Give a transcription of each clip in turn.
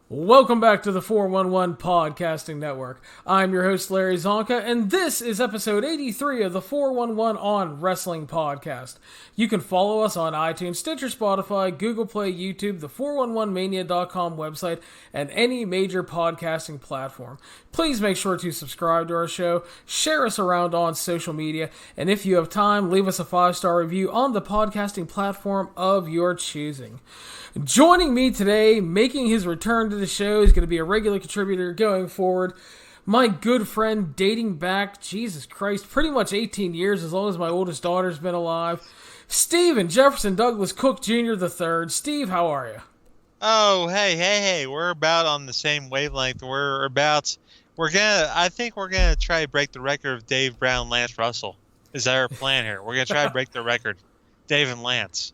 Welcome back to the 411 Podcasting Network. I'm your host, Larry Csonka, and this is episode 83 of the 411 on Wrestling Podcast. You can follow us on iTunes, Stitcher, Spotify, Google Play, YouTube, the 411mania.com website, and any major podcasting platform. Please make sure to subscribe to our show, share us around on social media, and if you have time, leave us a 5-star review on the podcasting platform of your choosing. Joining me today, making his return to the show, is going to be a regular contributor going forward. My good friend, dating back, Jesus Christ, pretty much 18 years, as long as my oldest daughter's been alive, Stephen Jefferson Douglas Cook Jr. III. Steve, how are you? Oh, hey, we're about on the same wavelength. I think we're gonna try to break the record of Dave Brown, Lance Russell. Is that our plan here? We're gonna try to break the record, Dave and Lance.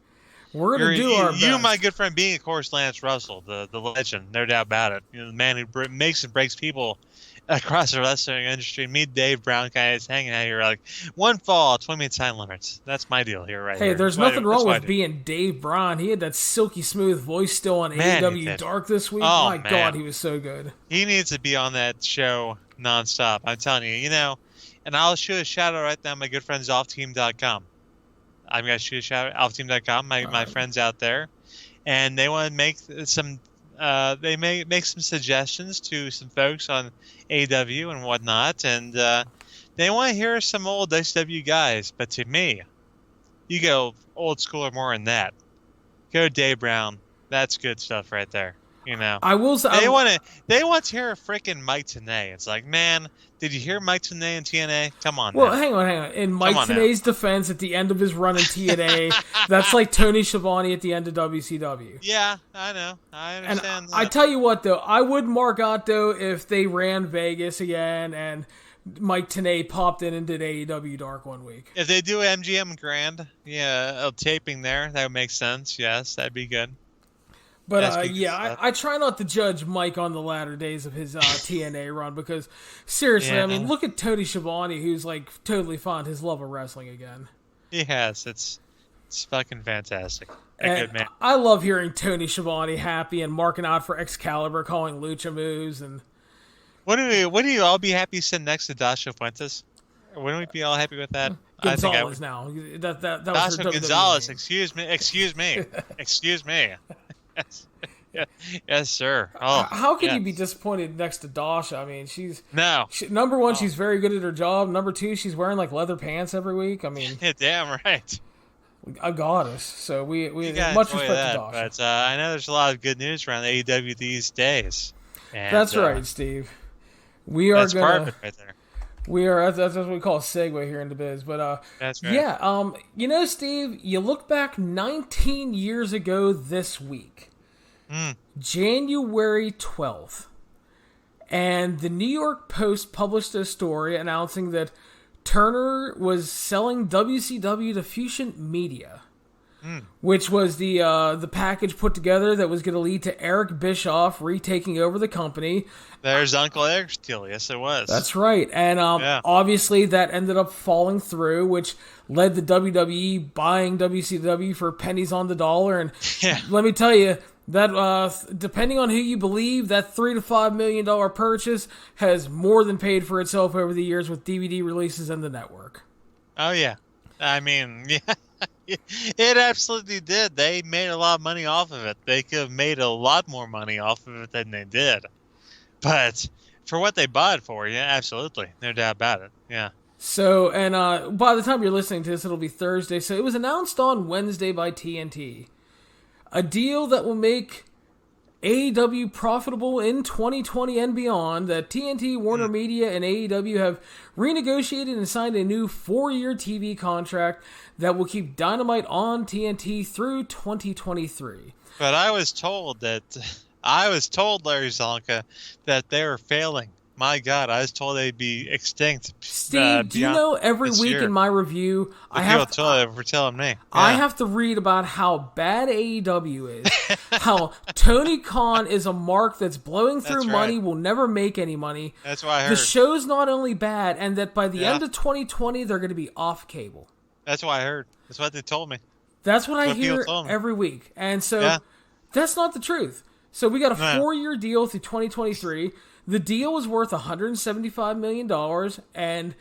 We're going to do our best. You, my good friend, being, of course, Lance Russell, the legend, no doubt about it. You know, the man who makes and breaks people across the wrestling industry. Me, Dave Brown, guys hanging out here like one fall, 20-minute time limits. That's my deal here, right? Hey, there's nothing wrong with being Dave Brown. He had that silky smooth voice still on AEW Dark this week. Oh, my God, he was so good. He needs to be on that show nonstop. I'm telling you, and I'll shoot a shout out right now, my good friends, offteam.com. I'm going to shoot a shout out, alphateam.com, my friends out there. And they want to make some, they may make some suggestions to some folks on AEW and whatnot. And they want to hear some old ICW guys. But to me, you go old school or more than that. Go Dave Brown. That's good stuff right there. I will say they want to hear a freaking Mike Tenay. It's like, man, did you hear Mike Tenay in TNA? Come on. Well, now. hang on. In Mike Tenay's defense, at the end of his run in TNA, that's like Tony Schiavone at the end of WCW. Yeah, I know. I understand. And I tell you what, though, I would mark out though if they ran Vegas again and Mike Tenay popped in and did AEW Dark one week. If they do MGM Grand, a taping there, that would make sense. Yes, that'd be good. But, I try not to judge Mike on the latter days of his TNA run because, seriously, I mean, look at Tony Schiavone, who's, like, totally found his love of wrestling again. He has. It's fucking fantastic. Good man. I love hearing Tony Schiavone happy and marking out for Excalibur, calling lucha moves. And wouldn't you all be happy sitting next to Dasha Fuentes? Wouldn't we be all happy with that? Gonzalez now. That was her Gonzalez, WWE excuse me. Yes, sir. Oh, how can you be disappointed next to Dasha? I mean, number one, she's very good at her job. Number two, she's wearing like leather pants every week. I mean, damn right. A goddess. So we have much respect to Dasha. But I know there's a lot of good news around AEW these days. And, that's right, Steve. That's perfect right there. That's what we call a segue here in the biz. But that's right. Steve, you look back 19 years ago this week, January 12th, and the New York Post published a story announcing that Turner was selling WCW to Fusion Media, which was the package put together that was going to lead to Eric Bischoff retaking over the company. There's Uncle Eric's deal. Yes, it was. That's right. And obviously that ended up falling through, which led to WWE buying WCW for pennies on the dollar. And let me tell you, that depending on who you believe, that $3 to $5 million purchase has more than paid for itself over the years with DVD releases and the network. Oh, yeah. I mean, it absolutely did. They made a lot of money off of it. They could have made a lot more money off of it than they did. But for what they bought it for, absolutely. No doubt about it. Yeah. So, and by the time you're listening to this, it'll be Thursday. So it was announced on Wednesday by TNT. A deal that will make AEW profitable in 2020 and beyond, that TNT, Warner Media, and AEW have renegotiated and signed a new 4-year TV contract that will keep Dynamite on TNT through 2023. But I was told, Larry Csonka, that they were failing. My God, I was told they'd be extinct. Steve, do you know every week in my review, I have to read about how bad AEW is, how Tony Khan is a mark that's blowing through money, will never make any money. That's what I heard. The show's not only bad, and that by the end of 2020, they're going to be off cable. That's what I heard. That's what they told me. That's what I hear every week. And so that's not the truth. So we got a 4-year deal through 2023. The deal was worth $175 million, and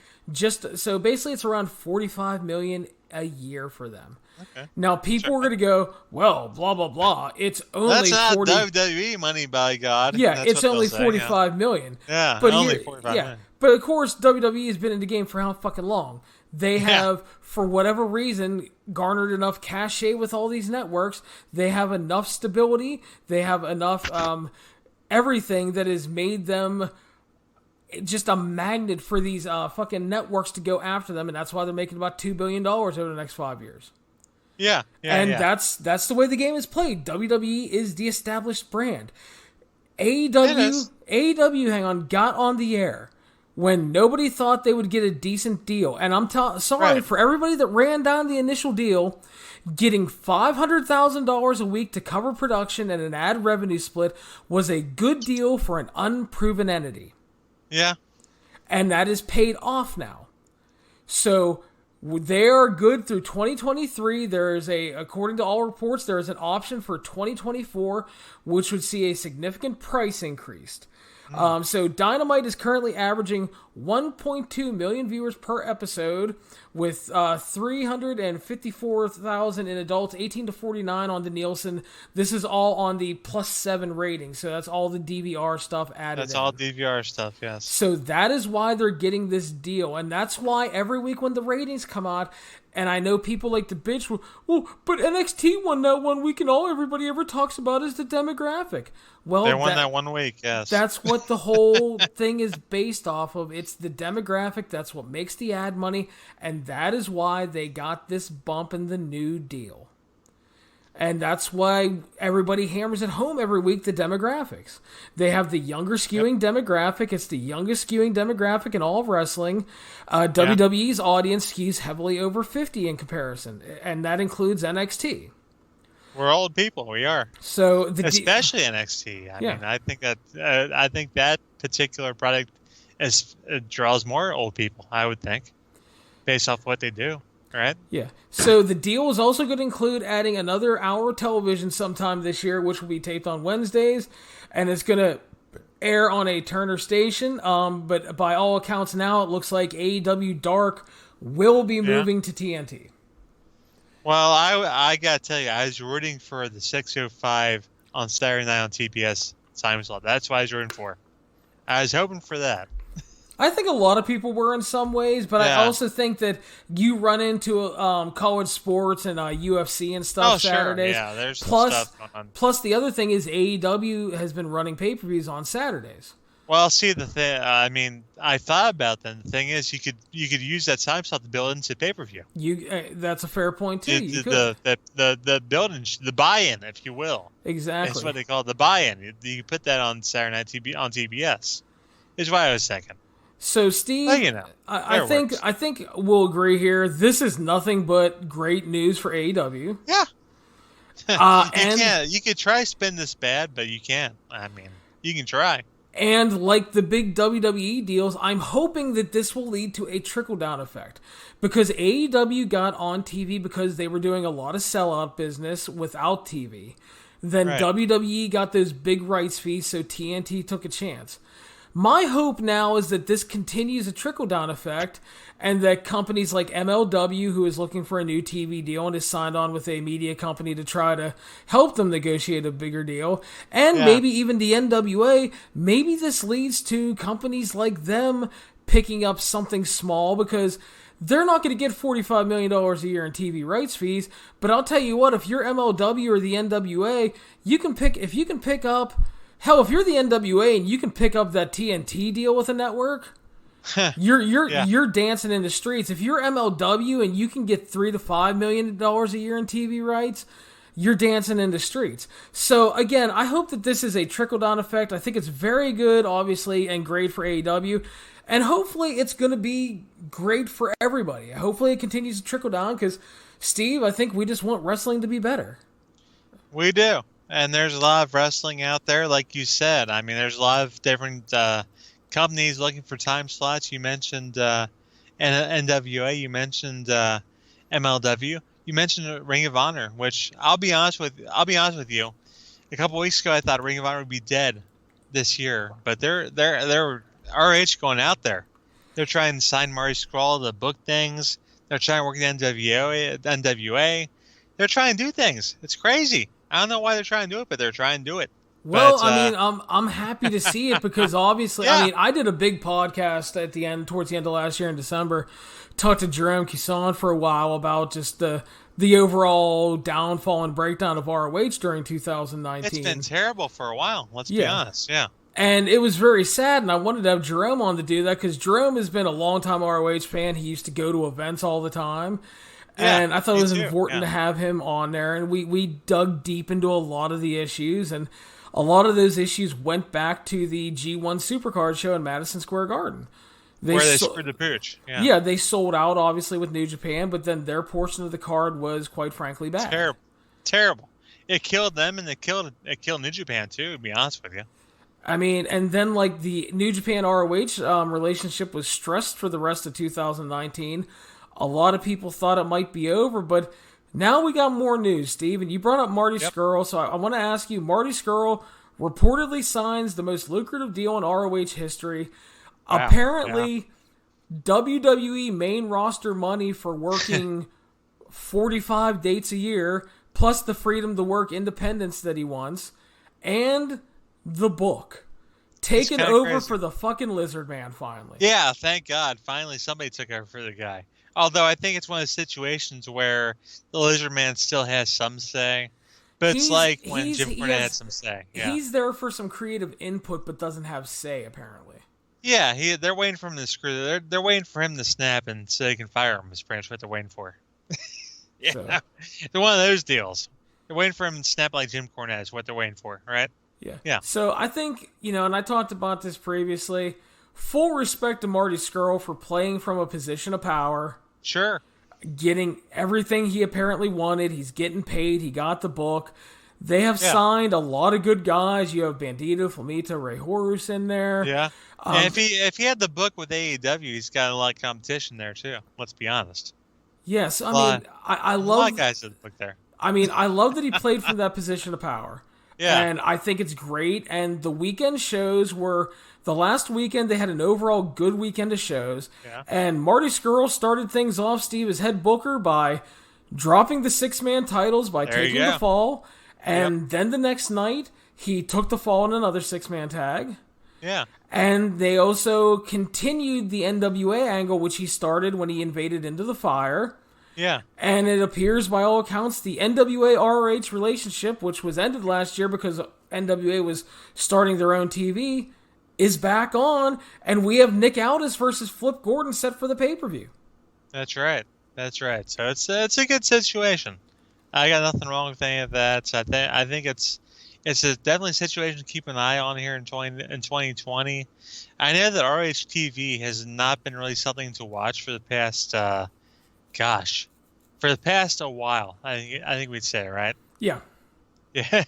so basically it's around $45 million a year for them. Okay. Now people are going to go, well, blah blah blah. It's only that's not WWE money, by God. Yeah, That's it's only $45 million. Yeah, but only $45 million. But of course, WWE has been in the game for how fucking long? They have, for whatever reason, garnered enough cachet with all these networks. They have enough stability. They have enough everything that has made them just a magnet for these fucking networks to go after them, and that's why they're making about $2 billion over the next 5 years. Yeah. That's the way the game is played. WWE is the established brand. AEW, got on the air when nobody thought they would get a decent deal. And I'm sorry for everybody that ran down the initial deal, getting $500,000 a week to cover production and an ad revenue split was a good deal for an unproven entity. Yeah. And that is paid off now. So they are good through 2023. There is according to all reports, there is an option for 2024, which would see a significant price increase. So Dynamite is currently averaging 1.2 million viewers per episode, with 354,000 in adults 18 to 49 on the Nielsen. This is all on the +7 rating, so that's all the DVR stuff added. That's all DVR stuff, yes. So that is why they're getting this deal, and that's why every week when the ratings come out, and I know people like to bitch, well, but NXT won that 1 week, and all everybody ever talks about is the demographic. Well, they won that 1 week, yes. That's what the whole thing is based off of. It's the demographic. That's what makes the ad money, and that is why they got this bump in the new deal. And that's why everybody hammers at home every week the demographics. They have the younger skewing demographic. It's the youngest skewing demographic in all of wrestling. WWE's audience skews heavily over 50 in comparison, and that includes NXT. We're old people. We are. So especially NXT. I mean, I think that particular product draws more old people, I would think, based off what they do. Right? Yeah. So the deal is also going to include adding another hour of television sometime this year, which will be taped on Wednesdays, and it's going to air on a Turner station. But by all accounts now, it looks like AEW Dark will be moving to TNT. Well, I got to tell you, I was rooting for the 6:05 on Saturday night on TBS time slot. That's what I was rooting for. I was hoping for that. I think a lot of people were in some ways, but I also think that you run into college sports and UFC and stuff Saturdays. Sure. Yeah, there's some stuff going on. Plus, the other thing is AEW has been running pay-per-views on Saturdays. Well, see, the thing, I mean, I thought about that. The thing is, you could use that time slot to build into pay-per-view. That's a fair point too. The building, the buy-in, if you will. Exactly. That's what they call it, the buy-in. You put that on Saturday night on TBS. Is what I was thinking. So, Steve, well, I think we'll agree here. This is nothing but great news for AEW. Yeah. You could try spin this bad, but you can't. I mean, you can try. And like the big WWE deals, I'm hoping that this will lead to a trickle-down effect. Because AEW got on TV because they were doing a lot of sellout business without TV. Then WWE got those big rights fees, so TNT took a chance. My hope now is that this continues a trickle-down effect, and that companies like MLW, who is looking for a new TV deal and has signed on with a media company to try to help them negotiate a bigger deal, and maybe even the NWA, maybe this leads to companies like them picking up something small, because they're not going to get $45 million a year in TV rights fees, but I'll tell you what, if you're MLW or the NWA, if you can pick up... Hell, if you're the NWA and you can pick up that TNT deal with a network, you're dancing in the streets. If you're MLW and you can get $3 to $5 million a year in TV rights, you're dancing in the streets. So again, I hope that this is a trickle-down effect. I think it's very good, obviously, and great for AEW. And hopefully it's going to be great for everybody. Hopefully it continues to trickle down because, Steve, I think we just want wrestling to be better. We do. And there's a lot of wrestling out there, like you said. I mean, there's a lot of different companies looking for time slots. You mentioned NWA. You mentioned MLW. You mentioned Ring of Honor, which I'll be honest with you. a couple weeks ago, I thought Ring of Honor would be dead this year, but they're ROH going out there. They're trying to sign Marty Scurll to book things. They're trying to work with NWA. They're trying to do things. It's crazy. I don't know why they're trying to do it, but they're trying to do it. Well, I'm happy to see it because obviously, Yeah. I did a big podcast towards the end of last year in December, talked to Jerome Kisson for a while about just the overall downfall and breakdown of ROH during 2019. It's been terrible for a while. Let's be honest. Yeah. And it was very sad, and I wanted to have Jerome on to do that because Jerome has been a longtime ROH fan. He used to go to events all the time. And I thought it was important to have him on there. And we dug deep into a lot of the issues, and a lot of those issues went back to the G1 Supercard show in Madison Square Garden. Where they screwed the pooch. Yeah, they sold out, obviously, with New Japan, but then their portion of the card was, quite frankly, bad. Terrible. It killed them, and it killed New Japan, too, to be honest with you. I mean, and then, like, the New Japan ROH relationship was stressed for the rest of 2019. A lot of people thought it might be over, but now we got more news, Steve. And you brought up Marty Scurll, so I want to ask you, Marty Scurll reportedly signs the most lucrative deal in ROH history. Wow. Apparently, WWE main roster money for working 45 dates a year, plus the freedom to work independence that he wants, and the book. Taken over crazy. For the fucking Lizard Man, finally. Yeah, thank God. Finally, somebody took over for the guy. Although I think it's one of those situations where the Lizard Man still has some say. But it's like when Jim Cornette had some say. Yeah. He's there for some creative input, but doesn't have say, apparently. Yeah, they're waiting for him to screw. They're waiting for him to snap, and so they can fire him. Is pretty much what they're waiting for. Yeah, so. They're one of those deals. They're waiting for him to snap like Jim Cornette. Is what they're waiting for, right? Yeah. So I think, and I talked about this previously. Full respect to Marty Scurll for playing from a position of power. Sure. Getting everything he apparently wanted. He's getting paid. He got the book. They have signed a lot of good guys. You have Bandito, Flamita, Rey Horus in there. Yeah. And if he had the book with AEW, he's got a lot of competition there too. Let's be honest. Yes, I love a lot of guys in the book there. I mean, I love that he played from that position of power. Yeah. And I think it's great. And the weekend shows were the last weekend they had an overall good weekend of shows. Yeah. And Marty Scurll started things off, Steve, as head booker by dropping the 6-man titles by taking the fall. And then the next night, he took the fall in another 6-man tag. Yeah. And they also continued the NWA angle, which he started when he invaded Into the Fire. Yeah. And it appears, by all accounts, the NWA ROH relationship, which was ended last year because NWA was starting their own TV, is back on, and we have Nick Aldis versus Flip Gordon set for the pay-per-view. That's right. So it's a good situation. I got nothing wrong with any of that. So I think it's definitely a situation to keep an eye on here in 2020. I know that ROH TV has not been really something to watch for the past, a while. I think we'd say, right? Yeah. Yeah,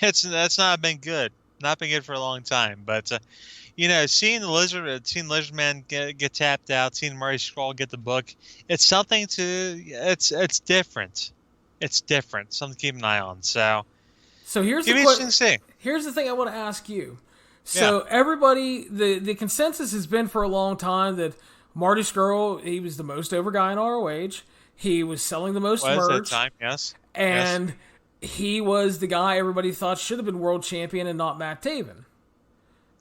that's not been good. Not been good for a long time. But seeing the Lizard Man get tapped out, seeing Marty Scurll get the book, it's something it's different. It's different. Something to keep an eye on. So here's the thing I want to ask you. So everybody, the consensus has been for a long time that Marty Scurll, he was the most over guy in ROH. He was selling the most merch. At the time, yes. And he was the guy everybody thought should have been world champion and not Matt Taven.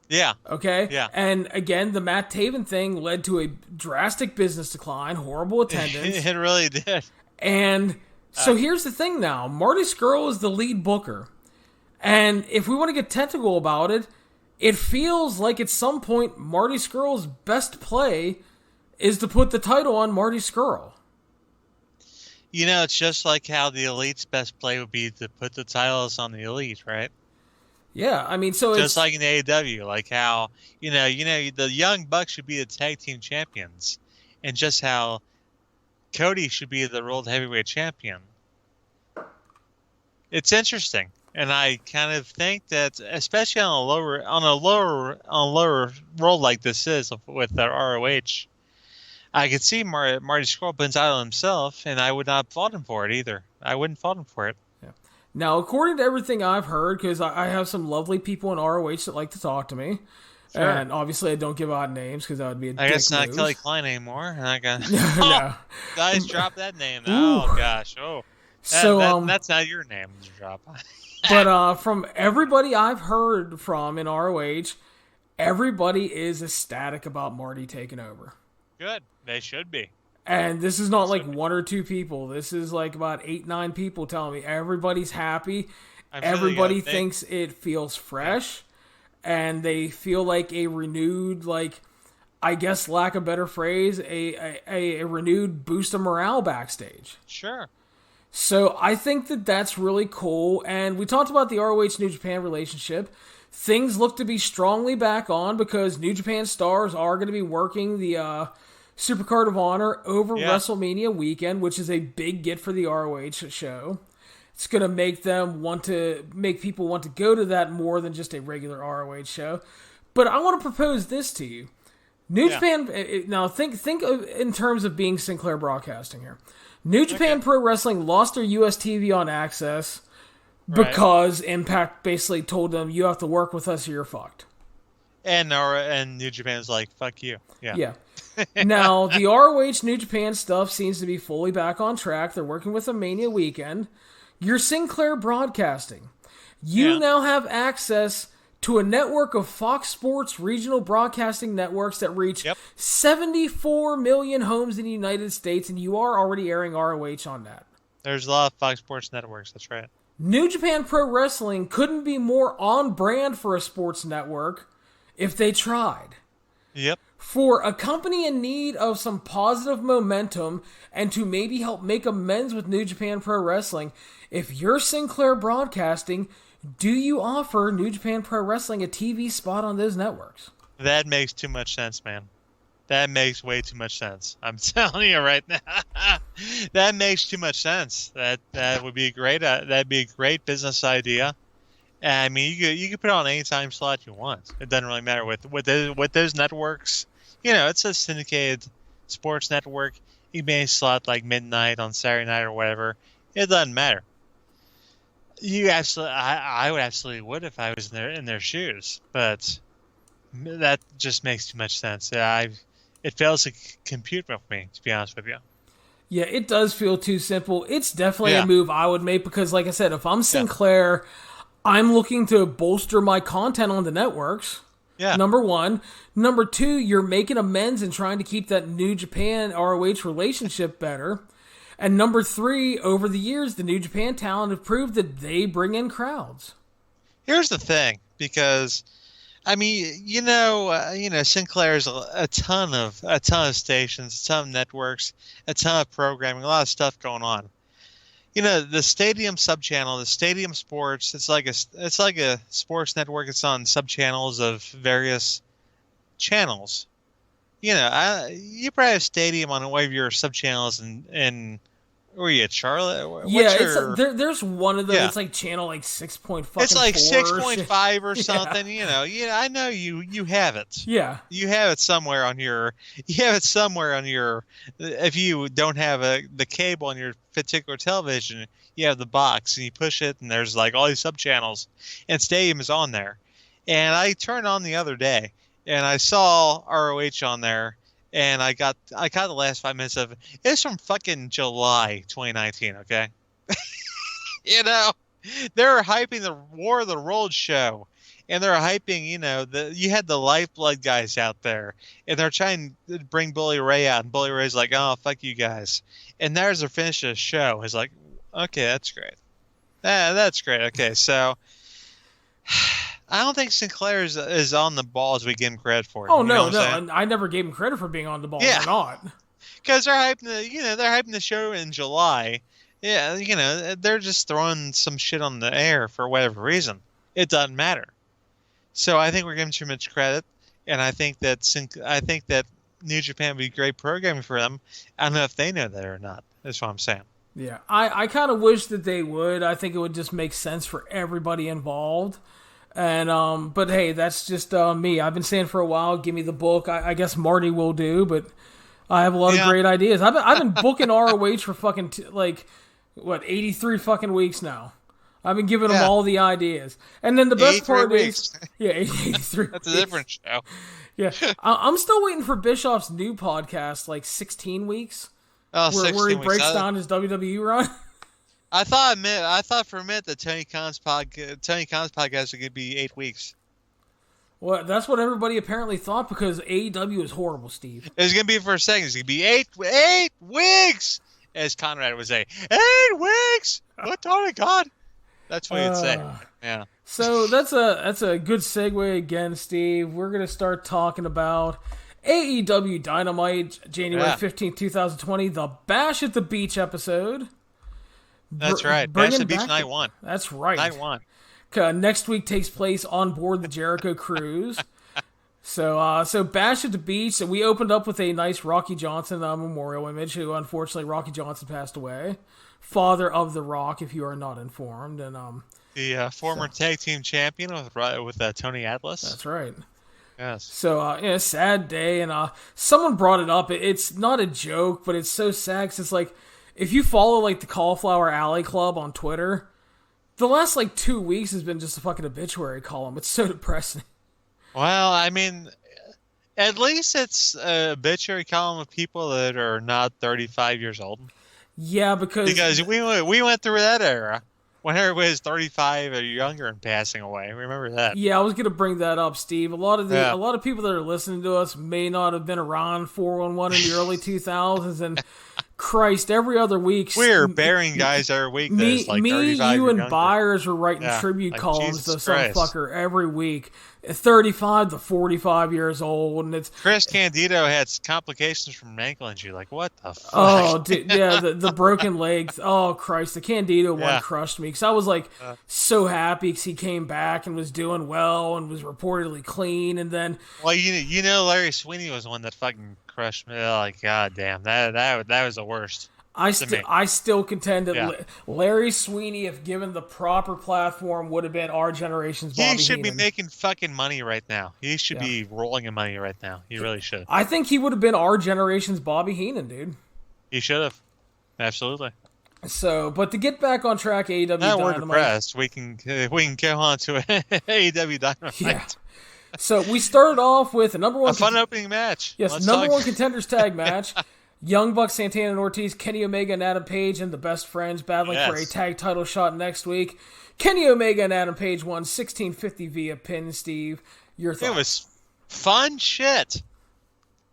Yeah. Okay? Yeah. And again, the Matt Taven thing led to a drastic business decline, horrible attendance. It really did. And so here's the thing now. Marty Scurll is the lead booker. And if we want to get technical about it, it feels like at some point Marty Scurll's best play is to put the title on Marty Scurll. It's just like how the Elite's best play would be to put the titles on the Elite, right? Yeah, I mean, so just like in AEW, like how the Young Bucks should be the tag team champions, and just how Cody should be the World Heavyweight Champion. It's interesting, and I kind of think that, especially on a lower role like this is with the ROH, I could see Marty Scurll putting title himself, and I would not fault him for it either. I wouldn't fault him for it. Yeah. Now, according to everything I've heard, because I have some lovely people in ROH that like to talk to me, Sure. and obviously I don't give out names because that would be a I guess it's not move. Kelly Klein anymore. No. Guys, drop that name. Oh gosh. Oh. That's not your name to drop. But from everybody I've heard from in ROH, everybody is ecstatic about Marty taking over. Good. They should be. And this is not like one or two people. This is like about 8-9 people telling me everybody's happy. Everybody thinks it feels fresh. And they feel like a renewed, like, I guess, lack of a better phrase, a renewed boost of morale backstage. Sure. So I think that that's really cool. And we talked about the ROH New Japan relationship. Things look to be strongly back on because New Japan stars are going to be working the Supercard of Honor over WrestleMania weekend, which is a big get for the ROH show. It's going to make people want to go to that more than just a regular ROH show. But I want to propose this to you. New Japan, now think in terms of being Sinclair Broadcasting here. New Japan Pro Wrestling lost their US TV on Access because Impact basically told them, you have to work with us or you're fucked. And New Japan's like, fuck you. Yeah. Now, the ROH New Japan stuff seems to be fully back on track. They're working with a Mania weekend. You're Sinclair Broadcasting. You now have access to a network of Fox Sports regional broadcasting networks that reach 74 million homes in the United States, and you are already airing ROH on that. There's a lot of Fox Sports networks, that's right. New Japan Pro Wrestling couldn't be more on brand for a sports network if they tried. Yep. For a company in need of some positive momentum and to maybe help make amends with New Japan Pro Wrestling, if you're Sinclair Broadcasting, do you offer New Japan Pro Wrestling a TV spot on those networks? That makes too much sense, man. That makes way too much sense. I'm telling you right now. That makes too much sense. That would be great. That'd be a great business idea. I mean, you could put it on any time slot you want. It doesn't really matter with those networks. You know, it's a syndicated sports network. You may slot like midnight on Saturday night or whatever. It doesn't matter. I would absolutely would if I was in their shoes, but that just makes too much sense. It fails to compute with me, to be honest with you. Yeah, it does feel too simple. It's definitely a move I would make because, like I said, if I'm Sinclair, I'm looking to bolster my content on the networks. Yeah. Number one. Number two, you're making amends and trying to keep that New Japan ROH relationship better. And number three, over the years, the New Japan talent have proved that they bring in crowds. Here's the thing, because I mean, Sinclair's a ton of stations, a ton of networks, a ton of programming, a lot of stuff going on. You know, the Stadium subchannel, the Stadium Sports, it's like a sports network. It's on subchannels of various channels. You know, you probably have Stadium on one of your subchannels in where are you, Charlotte? There's one of them. It's like channel like 6.5. It's like 6.5 or something. You know, I know you have it. Yeah, you have it somewhere on your. You have it somewhere on your. If you don't have the cable on your particular television, you have the box and you push it, and there's like all these subchannels, and Stadium is on there. And I turned on the other day, and I saw ROH on there. And I got the last 5 minutes of it. It's from fucking July 2019, okay? You know, they're hyping the War of the World show. And they're hyping, you had the Lifeblood guys out there. And they're trying to bring Bully Ray out. And Bully Ray's like, oh, fuck you guys. And there's their finish of the show. It's like, okay, that's great. That's great. Okay, so I don't think Sinclair is on the ball as we give him credit for. Oh, no. I never gave him credit for being on the ball. Yeah. They're not. Because they're hyping the show in July. Yeah, they're just throwing some shit on the air for whatever reason. It doesn't matter. So I think we're giving too much credit, and I think that New Japan would be great programming for them. I don't know if they know that or not. That's what I'm saying. Yeah, I kind of wish that they would. I think it would just make sense for everybody involved. And but hey, that's just me. I've been saying for a while, give me the book. I guess Marty will do, but I have a lot of great ideas. I've been booking ROH for fucking 83 fucking weeks now. I've been giving them all the ideas. And then the best part weeks. is... Yeah, 83 That's a different show. Yeah. I'm still waiting for Bischoff's new podcast, like 16 weeks. Oh, where he breaks down his WWE run. I thought for a minute that Tony Khan's podcast would be 8 weeks. Well, that's what everybody apparently thought because AEW is horrible, Steve. It's going to be for a second. It's going to be 8 weeks, as Conrad would say. 8 weeks. What Tony Khan? That's what he'd say. Yeah. So that's a good segue again, Steve. We're going to start talking about AEW Dynamite, January 15th, 2020, the Bash at the Beach episode. That's right. Bash at the Beach Night 1. That's right. Night 1. Next week takes place on board the Jericho Cruise. So Bash at the Beach. So we opened up with a nice Rocky Johnson memorial image, who unfortunately Rocky Johnson passed away. Father of The Rock, if you are not informed. And the former tag team champion with Tony Atlas. That's right. Yes. So, sad day, and someone brought it up. It's not a joke, but it's so sad, 'cause it's like, if you follow, like, the Cauliflower Alley Club on Twitter, the last, 2 weeks has been just a fucking obituary column. It's so depressing. Well, I mean, at least it's an obituary column of people that are not 35 years old. Yeah, because we went through that era. When everybody was 35 or younger and passing away. Remember that. Yeah, I was going to bring that up, Steve. A lot of people that are listening to us may not have been around 411 in the early 2000s, and Christ, every other week... We're burying guys every week that's 35 you and younger. Byers were writing tribute columns to some Christ. fucker every week. 35 to 45 years old, and it's... Chris Candido had complications from an ankle injury. Like, what the fuck? Oh, dude, yeah, the broken legs. Oh, Christ, the Candido one crushed me, because I was, so happy because he came back and was doing well and was reportedly clean, and then... Well, Larry Sweeney was the one that fucking crushed me. Oh, God damn. That was the worst. I still contend that Larry Sweeney, if given the proper platform, would have been our generation's Bobby Heenan. He should be making fucking money right now. He should be rolling in money right now. He really should. I think he would have been our generation's Bobby Heenan, dude. He should have. Absolutely. So, but to get back on track, AEW Dynamite. We're depressed. We can go on to AEW Dynamite. Yeah. So we started off with a number one... A fun opening match. Yes, number one contenders tag match. Young Bucks, Santana and Ortiz, Kenny Omega and Adam Page, and the Best Friends battling for a tag title shot next week. Kenny Omega and Adam Page won 1650 via pin, Steve. Your thoughts? It was fun shit.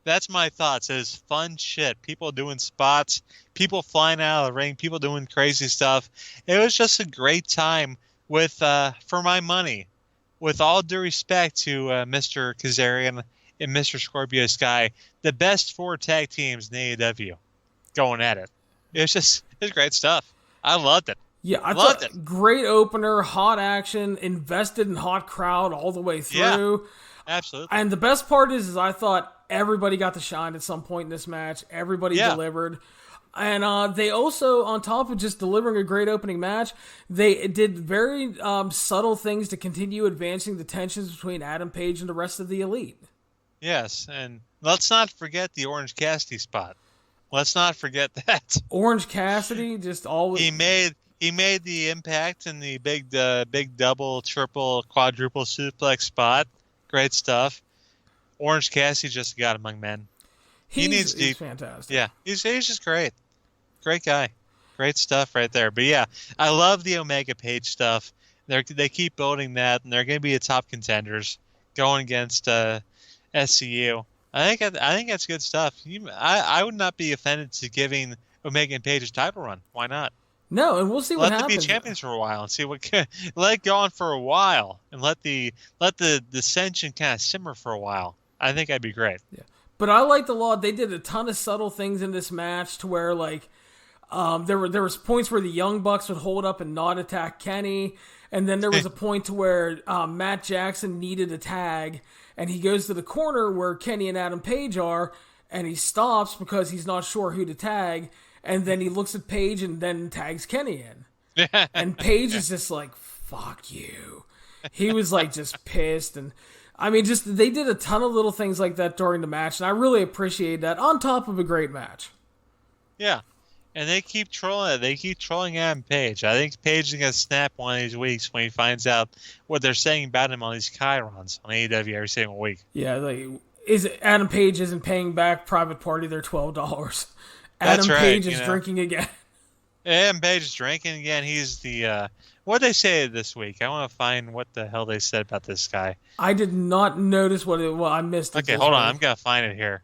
That's my thoughts. It was fun shit. People doing spots, people flying out of the ring, people doing crazy stuff. It was just a great time with, for my money, with all due respect to Mr. Kazarian and Mr. Scorpio Sky, the best 4 tag teams in AEW going at it. It was great stuff. I loved it. Yeah, I loved it. Great opener, hot action, invested in hot crowd all the way through. Yeah, absolutely. And the best part is I thought everybody got to shine at some point in this match. Everybody delivered. And they also, on top of just delivering a great opening match, they did very subtle things to continue advancing the tensions between Adam Page and the rest of the Elite. Yes, and let's not forget the Orange Cassidy spot. Let's not forget that. Orange Cassidy just always... He made the impact in the big double, triple, quadruple suplex spot. Great stuff. Orange Cassidy just got among men. He's fantastic. Yeah, he's just great. Great guy. Great stuff right there. But yeah, I love the Omega Page stuff. They keep building that, and they're going to be the top contenders going against SCU. I think that's good stuff. I would not be offended to giving Omega and Page a title run. Why not? No, and we'll see what happens. Let them be champions for a while and see what. Let it go on for a while and let the dissension kind of simmer for a while. I think that'd be great. Yeah, but I like the law. They did a ton of subtle things in this match to where there was points where the Young Bucks would hold up and not attack Kenny, and then there was a point to where Matt Jackson needed a tag, and he goes to the corner where Kenny and Adam Page are, and he stops because he's not sure who to tag, and then he looks at Page and then tags Kenny in. And Page is just like, fuck you. He was just pissed, and I mean, they did a ton of little things like that during the match, and I really appreciate that, on top of a great match. Yeah. And they keep trolling it. They keep trolling Adam Page. I think Page is going to snap one of these weeks when he finds out what they're saying about him on these Chirons on AEW every single week. Yeah, Adam Page isn't paying back Private Party their $12. Adam Page is drinking again. Adam Page is drinking again. He's the what did they say this week? I want to find what the hell they said about this guy. I did not notice I missed it. Okay, hold on. I'm going to find it here.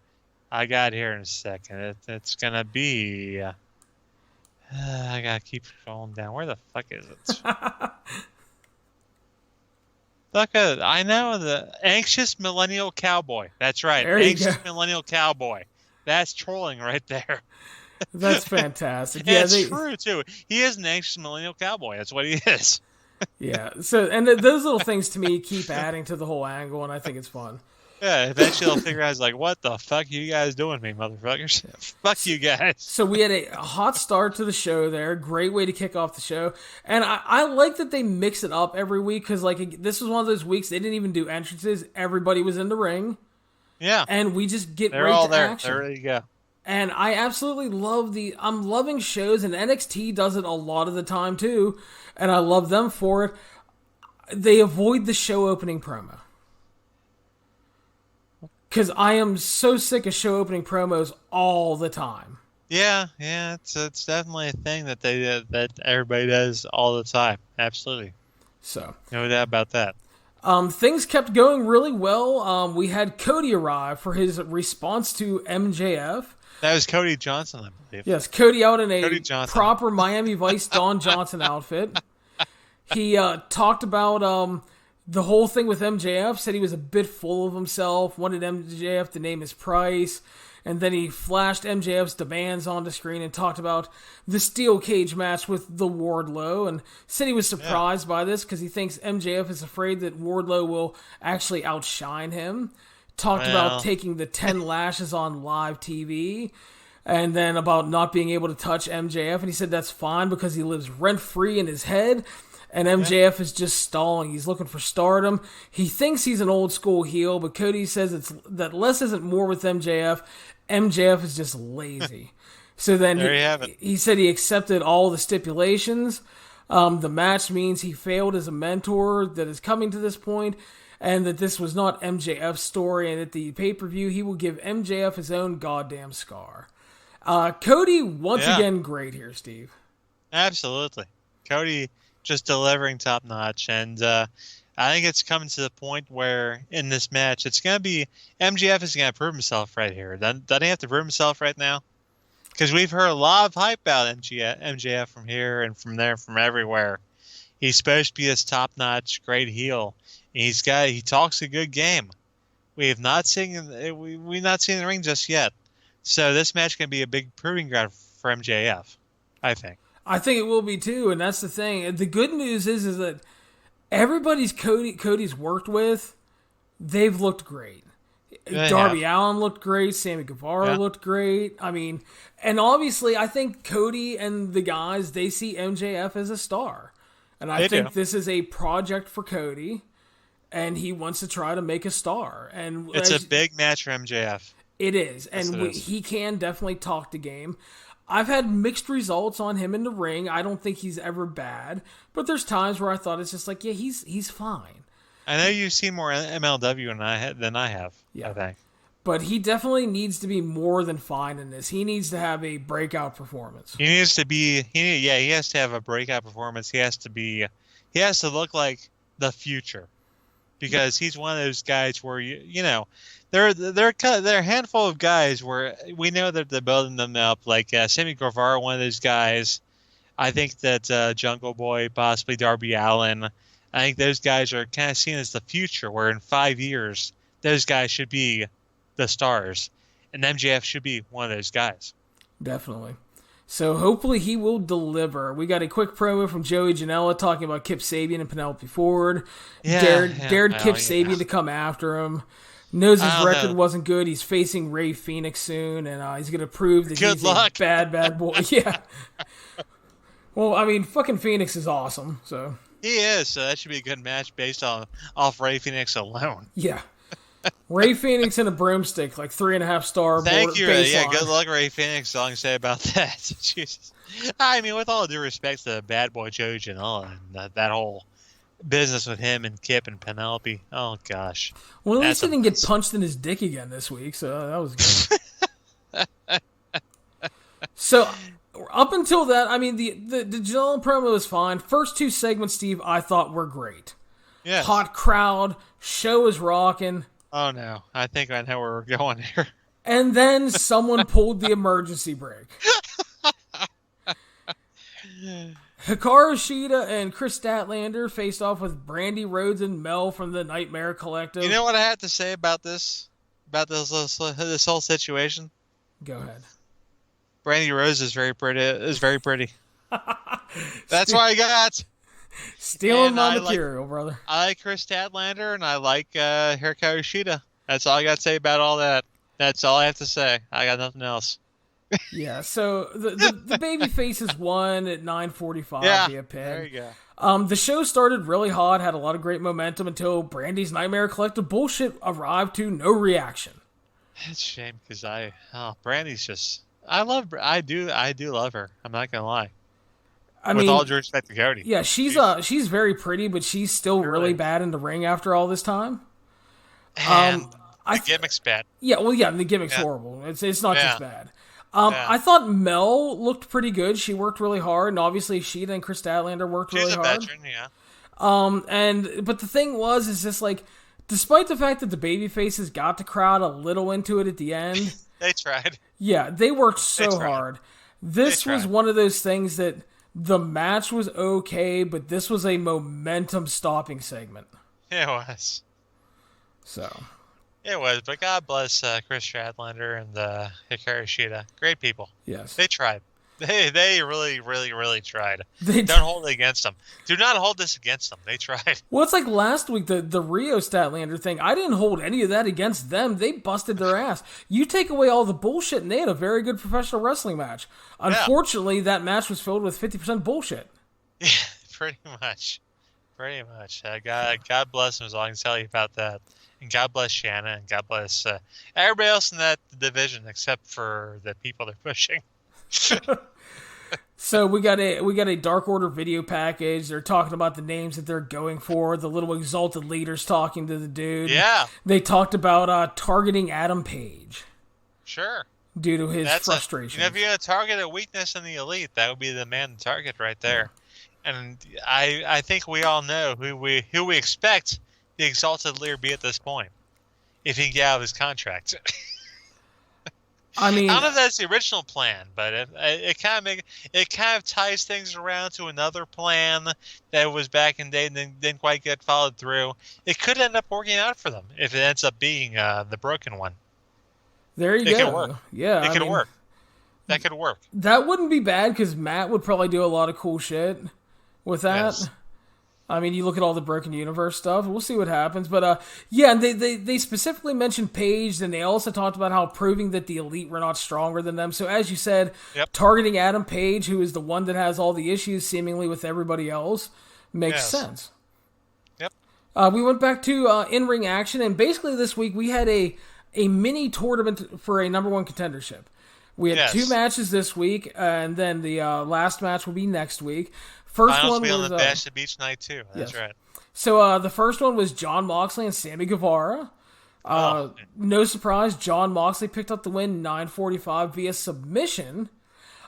I got it here in a second. It's going to be... I got to keep scrolling down. Where the fuck is it? I know, the Anxious Millennial Cowboy. That's right. Anxious Millennial Cowboy. That's trolling right there. That's fantastic. That's true, too. He is an anxious millennial cowboy. That's what he is. Yeah. So, and those little things to me keep adding to the whole angle, and I think it's fun. Yeah, eventually they'll figure out, like, what the fuck are you guys doing to me, motherfuckers? Fuck you guys. So we had a hot start to the show there. Great way to kick off the show. And I like that they mix it up every week, because this was one of those weeks they didn't even do entrances. Everybody was in the ring. Yeah. And we just get They're right all to there. action. There you go. And I absolutely love I'm loving shows, and NXT does it a lot of the time too, and I love them for it. They avoid the show opening promo. Because I am so sick of show opening promos all the time. Yeah, it's definitely a thing that that everybody does all the time. Absolutely. So no doubt about that. Things kept going really well. We had Cody arrive for his response to MJF. That was Cody Johnson, I believe. Yes, Cody out in a proper Miami Vice Don Johnson outfit. He talked about the whole thing with MJF, said he was a bit full of himself, wanted MJF to name his price, and then he flashed MJF's demands on the screen and talked about the steel cage match with the Wardlow, and said he was surprised by this because he thinks MJF is afraid that Wardlow will actually outshine him. Talked about taking the 10 lashes on live TV, and then about not being able to touch MJF, and he said that's fine because he lives rent-free in his head, and MJF is just stalling. He's looking for stardom. He thinks he's an old-school heel, but Cody says that less isn't more with MJF. MJF is just lazy. So then he said he accepted all the stipulations. The match means he failed as a mentor that is coming to this point, and that this was not MJF's story, and at the pay-per-view, he will give MJF his own goddamn scar. Cody, once again, great here, Steve. Absolutely. Cody just delivering top-notch, and I think it's coming to the point where, in this match, it's going to be, MJF is going to prove himself right here. Doesn't he have to prove himself right now? Because we've heard a lot of hype about MJF from here and from there, from everywhere. He's supposed to be this top-notch, great heel. He talks a good game. We've not seen the ring just yet. So this match can be a big proving ground for MJF, I think. I think it will be too, and that's the thing. The good news is that everybody's Cody's worked with, they've looked great. Darby Allin looked great. Sammy Guevara looked great. I mean, and obviously I think Cody and the guys, they see MJF as a star. And I think this is a project for Cody. And he wants to try to make a star. And it's a big match for MJF. It is. And he can definitely talk the game. I've had mixed results on him in the ring. I don't think he's ever bad. But there's times where I thought it's just like, yeah, he's fine. I know you've seen more MLW than I have, I think. But he definitely needs to be more than fine in this. He needs to have a breakout performance. He has to have a breakout performance. He has to look like the future. Because he's one of those guys where there are a handful of guys where we know that they're building them up. Like Sammy Guevara, one of those guys. I think that Jungle Boy, possibly Darby Allin. I think those guys are kind of seen as the future. Where in 5 years, those guys should be the stars, and MJF should be one of those guys. Definitely. So hopefully he will deliver. We got a quick promo from Joey Janela talking about Kip Sabian and Penelope Ford. Dared Kip Sabian to come after him. Knows his record wasn't good. He's facing Ray Phoenix soon, and he's going to prove that he's a bad boy. Yeah. Well, I mean, fucking Phoenix is awesome. So he is. So that should be a good match based off Ray Phoenix alone. Yeah. Ray Phoenix and a broomstick, like 3.5 star. Thank you. Baseline. Yeah, good luck, Ray Phoenix. All I can say about that. Jesus. I mean, with all due respect to Bad Boy Jojo and all, and that whole business with him and Kip and Penelope. Oh gosh. Well, at least he didn't get punched in his dick again this week, so that was good. So, up until that, I mean, the general promo was fine. First 2 segments, Steve, I thought were great. Yeah. Hot crowd, show is rocking. Oh no, I think I know where we're going here. And then someone pulled the emergency brake. Hikaru Shida and Chris Statlander faced off with Brandy Rhodes and Mel from the Nightmare Collective. You know what I have to say about this whole situation? Go ahead. Brandy Rose is very pretty. That's what I got. Stealing my material, brother. I like Chris Statlander, and I like Hikaru Shida. That's all I got to say about all that. That's all I have to say. I got nothing else. Yeah, so the baby faces won at 9:45 via pin. There you go. The show started really hot, had a lot of great momentum until Brandy's Nightmare Collective bullshit arrived to no reaction. It's a shame because Brandy's just I do love her. I'm not gonna lie. I mean, all due respect to Cody. Yeah, she's very pretty, but she's still really bad in the ring after all this time. And the gimmick's bad. Yeah, well, the gimmick's horrible. It's not just bad. I thought Mel looked pretty good. She worked really hard, and obviously Sheeta and Chris Statlander worked really hard. She's a veteran, yeah. But the thing is just like, despite the fact that the babyfaces got the crowd a little into it at the end, they tried. Yeah, they worked so hard. This was one of those things that the match was okay, but this was a momentum stopping segment. It was. So. It was, but God bless Chris Statlander and Hikaru Shida. Great people. Yes. They tried. They really, really, really tried. Don't hold it against them. Do not hold this against them. They tried. Well, it's like last week, the Rio Statlander thing. I didn't hold any of that against them. They busted their ass. You take away all the bullshit, and they had a very good professional wrestling match. Unfortunately, that match was filled with 50% bullshit. Yeah, pretty much. Pretty much. God bless them is all I can tell you about that. And God bless Shanna, and God bless everybody else in that division, except for the people they're pushing. So we got a Dark Order video package. They're talking about the names that they're going for. The little exalted leaders talking to the dude. Yeah. They talked about targeting Adam Page. Sure. Due to his frustration. If you're going to target a weakness in the Elite, that would be the man to target right there. Yeah. And I think we all know who we expect the exalted leader be at this point, if he can get out of his contract. I mean, I don't know if that's the original plan, but it kind of ties things around to another plan that was back in the day and didn't quite get followed through. It could end up working out for them if it ends up being the broken one. There you go. It could work. Yeah, it could work. That could work. That wouldn't be bad because Matt would probably do a lot of cool shit with that. Yes. I mean, you look at all the Broken Universe stuff. We'll see what happens. But, yeah, and they specifically mentioned Paige, and they also talked about how proving that the Elite were not stronger than them. So, as you said, targeting Adam Page, who is the one that has all the issues seemingly with everybody else, makes sense. Yep. We went back to in-ring action, and basically this week we had a mini tournament for a number one contendership. We had 2 matches this week, and then the last match will be next week. First one was on the Bash the Beach night too. That's right. So the first one was Jon Moxley and Sammy Guevara. No surprise, Jon Moxley picked up the win 9:45 via submission.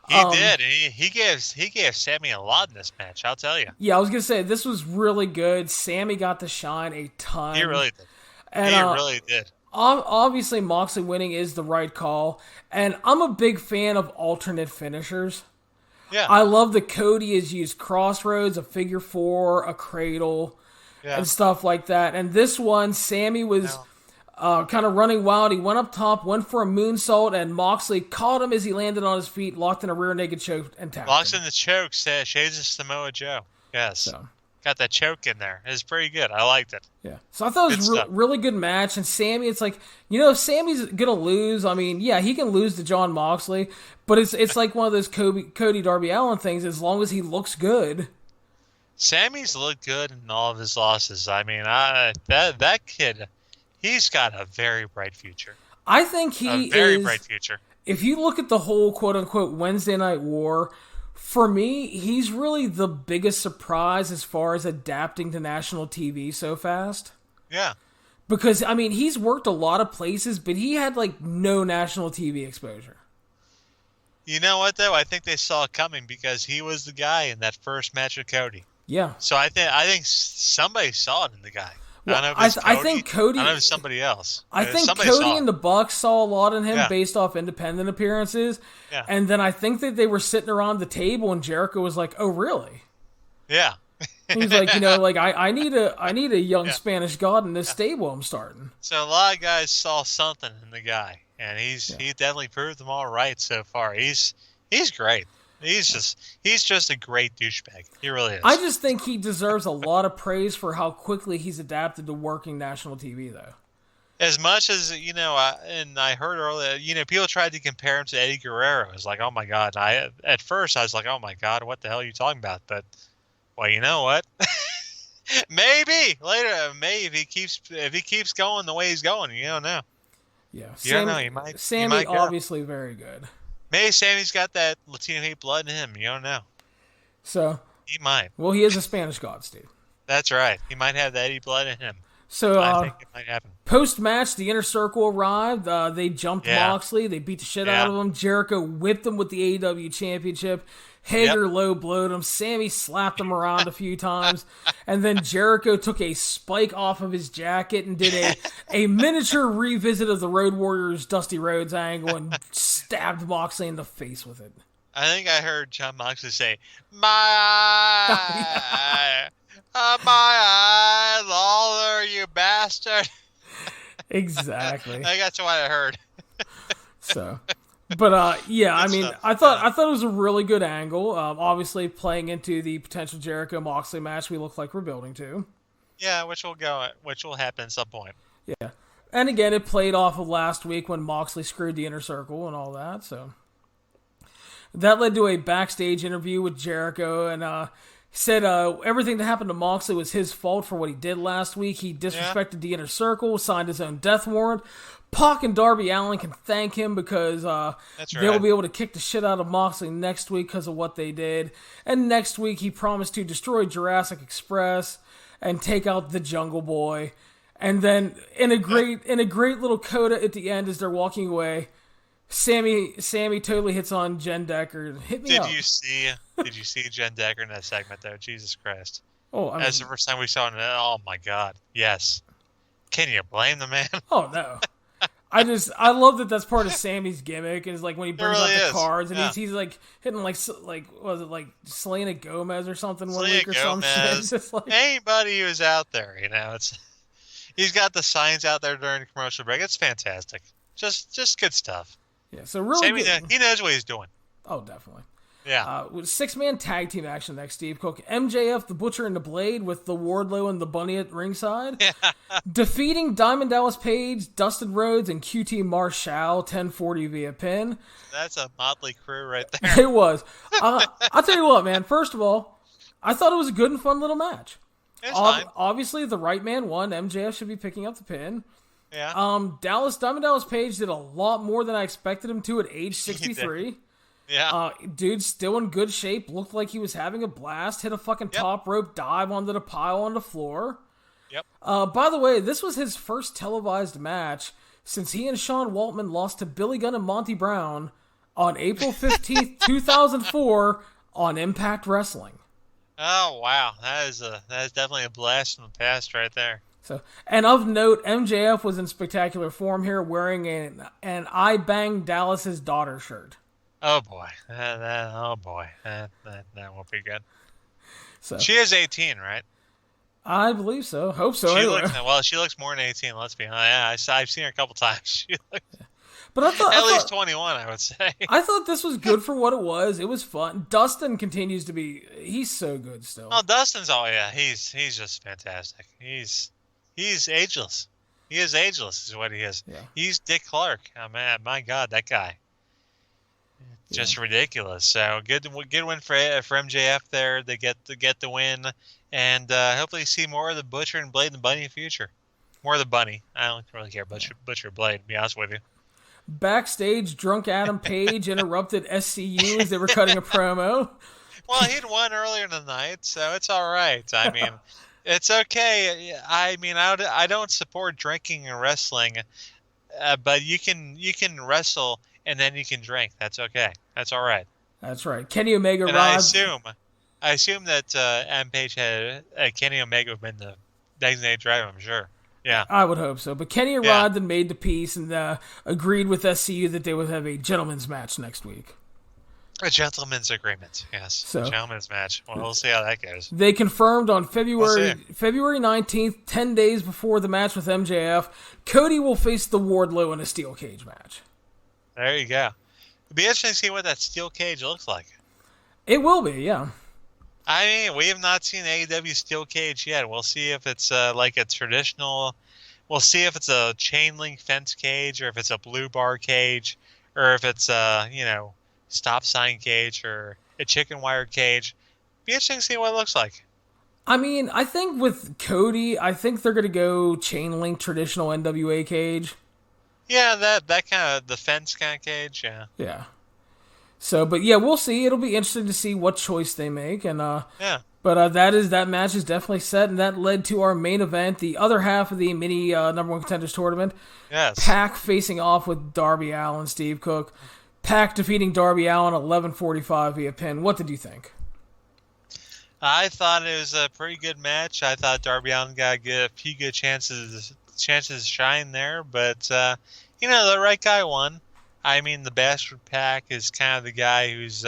He did. He gave Sammy a lot in this match. I'll tell you. Yeah, I was gonna say this was really good. Sammy got to shine a ton. He really did. And, he really did. Obviously, Moxley winning is the right call, and I'm a big fan of alternate finishers. Yeah. I love that Cody has used Crossroads, a figure 4, a cradle, and stuff like that. And this one, Sammy was kind of running wild. He went up top, went for a moonsault, and Moxley caught him as he landed on his feet, locked in a rear naked choke, and tapped Locks him. in the choke, shades of Samoa Joe. Yes. So. Got that choke in there. It was pretty good. I liked it. Yeah. So I thought it was a really good match. And Sammy, it's like, if Sammy's going to lose, I mean, yeah, he can lose to Jon Moxley, but it's like one of those Cody Darby Allin things as long as he looks good. Sammy's looked good in all of his losses. I mean, that kid, He's got a very bright future. I think he a very bright future. If you look at the whole quote-unquote Wednesday Night War, for me, he's really the biggest surprise as far as adapting to national TV so fast. Yeah. Because, I mean, he's worked a lot of places, but he had, like, no national TV exposure. You know what, though? I think they saw it coming because he was the guy in that first match with Cody. Yeah. So I think somebody saw it in the guy. Well, I don't know if it's Cody. I think Cody. I don't know if it's somebody else. I think Cody and the Bucks saw a lot in him based off independent appearances. Yeah. And then I think that they were sitting around the table and Jericho was like, "Oh, really?" Yeah. He's like, like I need a young Spanish god in this stable I'm starting. So a lot of guys saw something in the guy, and he definitely proved them all right so far. He's great. He's just a great douchebag. He really is. I just think he deserves a lot of praise for how quickly he's adapted to working national TV, though. As much as, and I heard earlier, people tried to compare him to Eddie Guerrero. It's like, oh my God. At first I was like, oh my God, what the hell are you talking about? But, well, you know what? Maybe later, if he keeps going the way he's going, you don't know. Yeah. Sammy obviously very good. Maybe Sammy's got that Latino hate blood in him. You don't know. So he might. Well, he is a Spanish god, Steve. That's right. He might have that Eddie blood in him. So I think it might happen. Post-match, the Inner Circle arrived. They jumped Moxley. They beat the shit out of him. Jericho whipped him with the AEW Championship. Hager low blowed him. Sammy slapped him around a few times. And then Jericho took a spike off of his jacket and did a miniature revisit of the Road Warriors Dusty Rhodes angle and stabbed Moxley in the face with it. I think I heard John Moxley say, "My eye, my eye, Lawler, you bastard." Exactly. I think that's what I heard. So... But I mean, I thought it was a really good angle. Obviously, playing into the potential Jericho Moxley match, we look like we're building to. Yeah, which will happen at some point. Yeah, and again, it played off of last week when Moxley screwed the Inner Circle and all that. So that led to a backstage interview with Jericho, and said everything that happened to Moxley was his fault for what he did last week. He disrespected the Inner Circle, signed his own death warrant. Pac and Darby Allin can thank him because they'll be able to kick the shit out of Moxley next week because of what they did. And next week he promised to destroy Jurassic Express and take out the Jungle Boy. And then in a great little coda at the end as they're walking away, Sammy totally hits on Jen Decker. Hit me up. Did you see Jen Decker in that segment though? Jesus Christ. Oh, I mean, that's the first time we saw it. Oh my God. Yes. Can you blame the man? Oh no. I love that that's part of Sammy's gimmick is like when he brings out the cards and he's like hitting like was it like Selena Gomez or something one week or some shit. It's just like anybody who's out there, he's got the signs out there during the commercial break. It's fantastic. Just good stuff. Yeah, so really Sammy, he knows what he's doing. Oh, definitely. Yeah. With 6-man tag team action next, Steve Cook. MJF, the Butcher, and the Blade with the Wardlow and the Bunny at ringside. Yeah. Defeating Diamond Dallas Page, Dustin Rhodes, and QT Marshall 1040 via pin. That's a motley crew right there. It was. I'll tell you what, man. First of all, I thought it was a good and fun little match. It's fine. Obviously, the right man won. MJF should be picking up the pin. Yeah. Diamond Dallas Page did a lot more than I expected him to at age 63. Yeah. Dude, still in good shape. Looked like he was having a blast. Hit a fucking top rope dive onto the pile on the floor. Yep. By the way, this was his first televised match since he and Sean Waltman lost to Billy Gunn and Monty Brown on April 15th, 2004 on Impact Wrestling. Oh, wow. That is definitely a blast from the past right there. So, and of note, MJF was in spectacular form here wearing an I Bang Dallas's Daughter shirt. Oh boy, that won't be good. So she is 18, right? I believe so. Hope so. She looks more than 18. Let's be honest. Yeah, I've seen her a couple times. She looks, but I thought at least 21, I would say. I thought this was good for what it was. It was fun. Dustin continues to be. He's so good still. Oh, Dustin's. Oh yeah, he's just fantastic. He's ageless. He is ageless, is what he is. Yeah. He's Dick Clark. Oh man, my God, that guy. Just ridiculous. So good win for MJF there. They get the win, and hopefully see more of the Butcher and Blade and the Bunny in the future. More the bunny. I don't really care about Butcher Blade, to be honest with you. Backstage, drunk Adam Page interrupted SCU as they were cutting a promo. Well, he'd won earlier in the night, so it's all right. I mean, it's okay. I mean, I don't support drinking and wrestling, but you can wrestle and then you can drink. That's okay. That's all right. That's right. Kenny Omega. And I assume that Adam Page had Kenny Omega been the designated driver. I'm sure. Yeah, I would hope so. But Kenny arrived and made the peace and agreed with SCU that they would have a gentleman's match next week. A gentleman's agreement, yes. So, a gentleman's match. Well, we'll see how that goes. They confirmed on February 19th, 10 days before the match with MJF, Cody will face the Wardlow in a steel cage match. There you go. It'll be interesting to see what that steel cage looks like. It will be, yeah. I mean, we have not seen AEW steel cage yet. We'll see if it's like a traditional... We'll see if it's a chain link fence cage or if it's a blue bar cage or if it's stop sign cage or a chicken wire cage. Be interesting to see what it looks like. I mean, I think with Cody, I think they're going to go chain link traditional NWA cage. Yeah, that kind of the fence kind of cage, yeah. Yeah. So, but yeah, we'll see. It'll be interesting to see what choice they make, and yeah. But that match is definitely set, and that led to our main event, the other half of the mini number one contenders tournament. Yes. Pac facing off with Darby Allin, Steve Cook. Pac defeating Darby Allin 11:45 via pin. What did you think? I thought it was a pretty good match. I thought Darby Allin got a few good chances to shine there, but the right guy won. I mean, the Bastard Pac is kind of the guy who's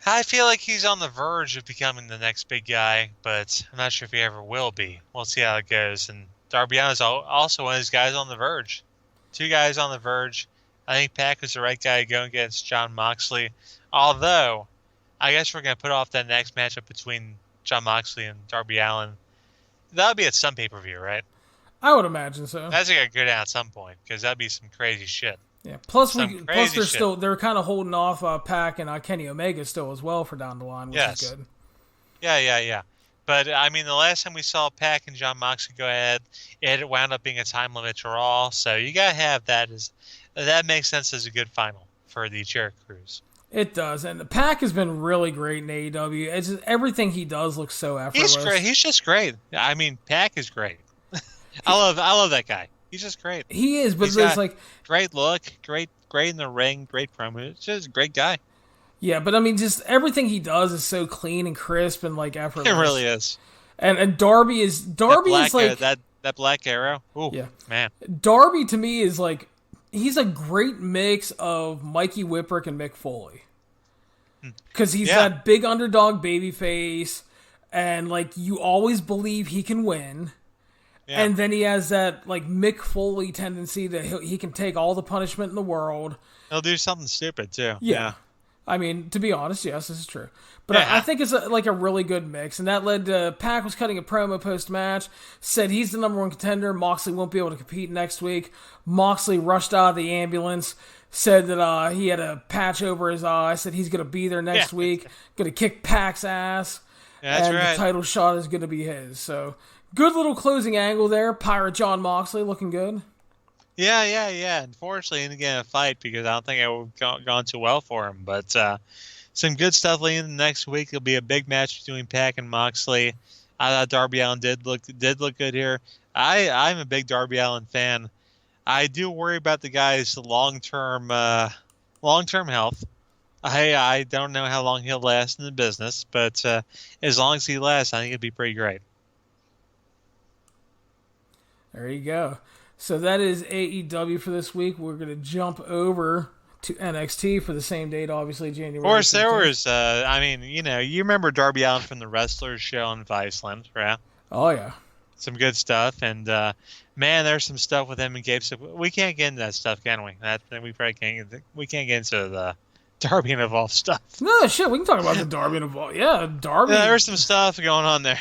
I feel like he's on the verge of becoming the next big guy, but I'm not sure if he ever will be. We'll see how it goes. And Darby Allin is also one of those guys on the verge. Two guys on the verge. I think Pac is the right guy to go against Jon Moxley. Although, I guess we're going to put off that next matchup between Jon Moxley and Darby Allin. That'll be at some pay-per-view, right? I would imagine so. That's going to go down at some point, because that'd be some crazy shit. Yeah. Plus they're kind of holding off Pac and Kenny Omega still as well for down the line, which is good. Yeah. But, I mean, the last time we saw Pac and Jon Moxley go ahead, it wound up being a time limit draw. So you got to have that. That makes sense as a good final for the Jericho Cruise. It does. And Pac has been really great in AEW. It's just, everything he does looks so effortless. He's great. He's just great. I mean, Pac is great. I love that guy. He's just great. He is, but it's like... Great look, great in the ring, great promo. It's just a great guy. Yeah, but I mean, just everything he does is so clean and crisp and like effortless. It really is. And Darby is like that Black Arrow. Ooh, yeah, man. Darby to me is like he's a great mix of Mikey Whipwreck and Mick Foley, because he's that big underdog babyface, and like you always believe he can win. Yeah. And then he has that like Mick Foley tendency that he can take all the punishment in the world. He'll do something stupid too. Yeah. I mean, to be honest, yes, this is true. But I think it's like a really good mix. And that led to Pac was cutting a promo post-match, said he's the number one contender. Moxley won't be able to compete next week. Moxley rushed out of the ambulance, said that he had a patch over his eye, said he's going to be there next week, going to kick Pac's ass. Yeah, that's and right. The title shot is going to be his. So, good little closing angle there. Pirate Jon Moxley looking good. Yeah. Unfortunately, he didn't get in a fight because I don't think it would have gone too well for him. But some good stuff leading into next week. It'll be a big match between Pac and Moxley. I thought Darby Allin did look good here. I'm a big Darby Allin fan. I do worry about the guy's long-term health. I don't know how long he'll last in the business, but as long as he lasts, I think it'd be pretty great. There you go. So that is AEW for this week. We're going to jump over to NXT for the same date, obviously, January. Of course, there was, you remember Darby Allin from the Wrestlers show on Viceland, right? Oh, yeah. Some good stuff. And, man, there's some stuff with him and Gabe. We can't get into that stuff, can we? We probably can't. We can't get into the Darby and Evolve stuff. No, shit, we can talk about the Darby and Evolve. Yeah, Darby. Yeah, there's some stuff going on there.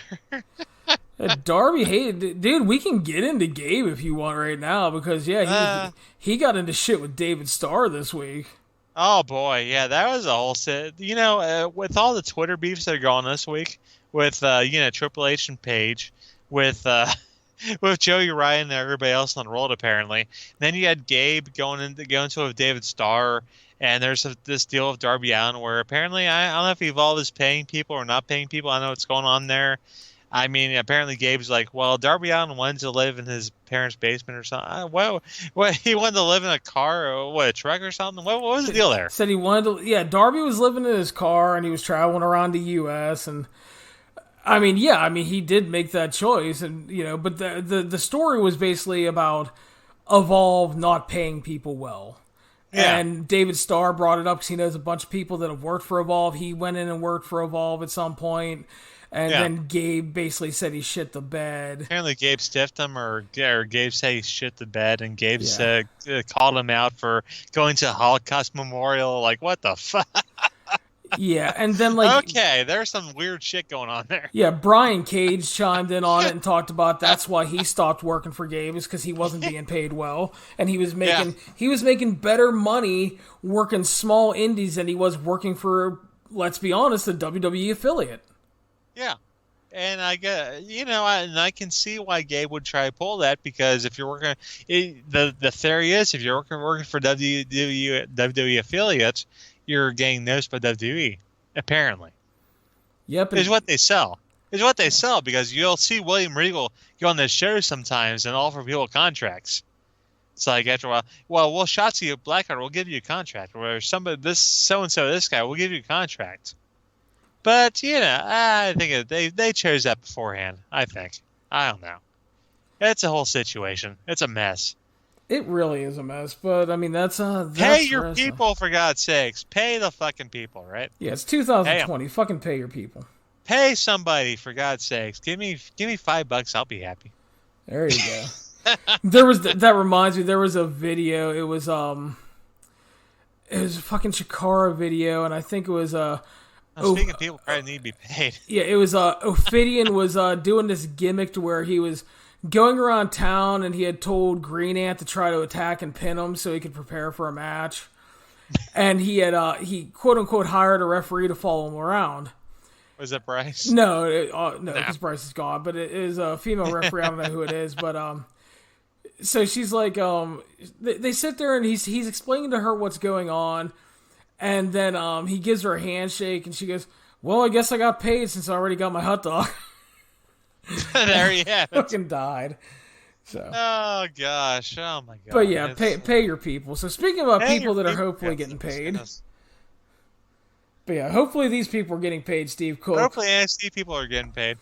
Darby hated, dude. We can get into Gabe if you want right now because he got into shit with David Starr this week. Oh boy, yeah, that was a whole set. With all the Twitter beefs that are going on this week with Triple H and Paige, with with Joey Ryan and everybody else on the road apparently. And then you had Gabe going to with David Starr, and there's this deal with Darby Allin where apparently I don't know if Evolve is paying people or not paying people. I don't know what's going on there. I mean, apparently Gabe's like, well, Darby Allin wanted to live in his parents' basement or something. Well, he wanted to live in a car or a truck or something? What was the deal there? Said he wanted to, yeah, Darby was living in his car and he was traveling around the U.S. and he did make that choice, and but the story was basically about Evolve not paying people well. Yeah. And David Starr brought it up because he knows a bunch of people that have worked for Evolve. He went in and worked for Evolve at some point. And then Gabe basically said he shit the bed. Apparently Gabe stiffed him, or Gabe said he shit the bed, and Gabe called him out for going to a Holocaust memorial. Like, what the fuck? Yeah, and then okay, there's some weird shit going on there. Yeah, Brian Cage chimed in on it and talked about that's why he stopped working for Gabe, is because he wasn't being paid well, and he was making better money working small indies than he was working for, let's be honest, the WWE affiliate. Yeah, and I get I can see why Gabe would try to pull that, because if you're working, the theory is if you're working for WWE affiliates, you're getting noticed by WWE, apparently. Yep. Is what they sell. Is what they sell, because you'll see William Regal go on this show sometimes and offer people contracts. It's like, after a while, well, Shotzi Blackheart will give you a contract, or somebody, this so-and-so, this guy will give you a contract. But, I think they chose that beforehand, I think. I don't know. It's a whole situation. It's a mess. It really is a mess, but I mean that's pay your people, for God's sakes. Pay the fucking people, right? Yeah, it's 2020. Fucking pay your people. Pay somebody, for God's sakes. Give me $5. I'll be happy. There you go. That reminds me. There was a video. It was a fucking Chikara video, and I think it was speaking of people probably need to be paid. Yeah, it was Ophidian was doing this gimmick to where he was going around town, and he had told Green Ant to try to attack and pin him so he could prepare for a match. And he had he quote unquote hired a referee to follow him around. Was it Bryce? No, because Bryce is gone. But it is a female referee. I don't know who it is, but so she's like, they sit there and he's explaining to her what's going on, and then he gives her a handshake, and she goes, "Well, I guess I got paid since I already got my hot dog." There you have it. Fucking died. So. Oh gosh. Oh my god. But yeah, pay your people. So speaking about people that are hopefully getting paid. But yeah, hopefully these people are getting paid, Steve Cook. Hopefully NXT people are getting paid.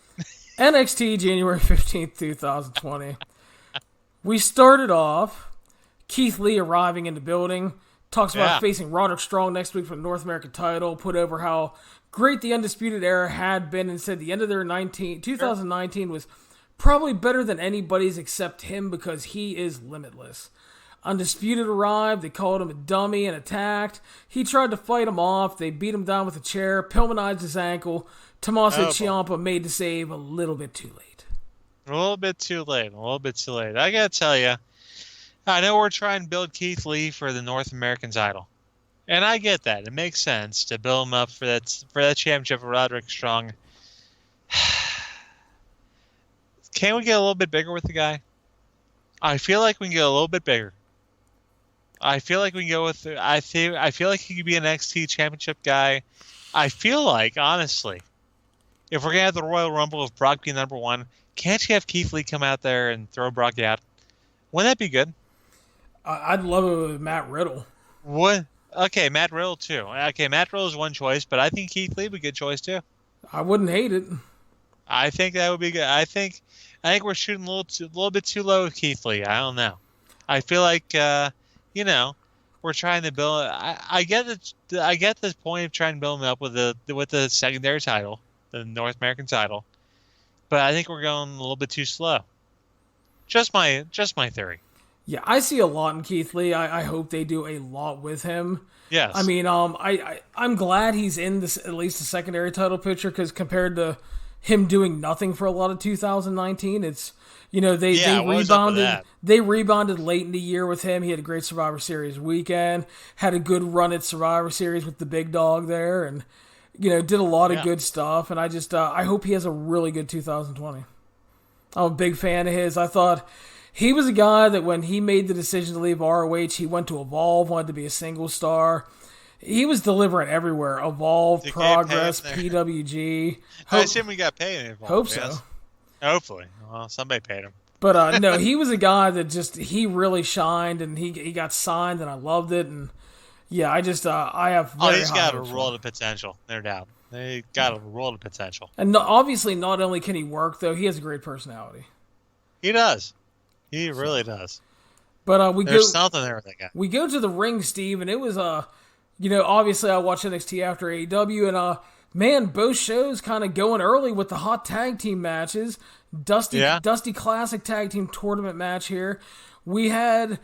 NXT January 15th, 2020. We started off Keith Lee arriving in the building. Talks about facing Roderick Strong next week for the North American title. Put over how great the Undisputed Era had been, and said the end of their 2019 was probably better than anybody's except him because he is limitless. Undisputed arrived. They called him a dummy and attacked. He tried to fight him off. They beat him down with a chair, Pillmanized his ankle. Tommaso Ciampa made the save a little bit too late. A little bit too late. I gotta tell you, I know we're trying to build Keith Lee for the North American title. And I get that. It makes sense to build him up for that championship for Roderick Strong. Can we get a little bit bigger with the guy? I feel like we can get a little bit bigger. I feel like we can go with. I feel like he could be an NXT championship guy. I feel like, honestly, if we're gonna have the Royal Rumble of Brock being number one, can't you have Keith Lee come out there and throw Brock out? Wouldn't that be good? I'd love it with Matt Riddle. What? Okay, Matt Riddle too. Okay, Matt Riddle is one choice, but I think Keith Lee would be a good choice too. I wouldn't hate it. I think that would be good. I think we're shooting a little bit too low with Keith Lee. I don't know. I feel like we're trying to build. I get this point of trying to build him up with the secondary title, the North American title, but I think we're going a little bit too slow. Just my theory. Yeah, I see a lot in Keith Lee. I hope they do a lot with him. Yes. I mean, I'm glad he's in this, at least the secondary title picture, because compared to him doing nothing for a lot of 2019, it's they rebounded late in the year with him. He had a great Survivor Series weekend, had a good run at Survivor Series with the big dog there, and did a lot of good stuff. And I hope he has a really good 2020. I'm a big fan of his. I thought he was a guy that when he made the decision to leave ROH, he went to Evolve, wanted to be a single star. He was delivering everywhere. Evolve, Progress, PWG. I assume we got paid in Evolve. Hope so. Yes. Hopefully. Well, somebody paid him. But no, he was a guy that he really shined, and he got signed, and I loved it. And yeah, I have very he's high got a hopes world of potential, no doubt. They got a world of potential. And obviously, not only can he work, though, he has a great personality. He does. He really does. But there's something there with that guy. We go to the ring, Steve, and it was obviously I watched NXT after AEW, and man, both shows kind of going early with the hot tag team matches. Dusty Classic Tag Team Tournament match here. We had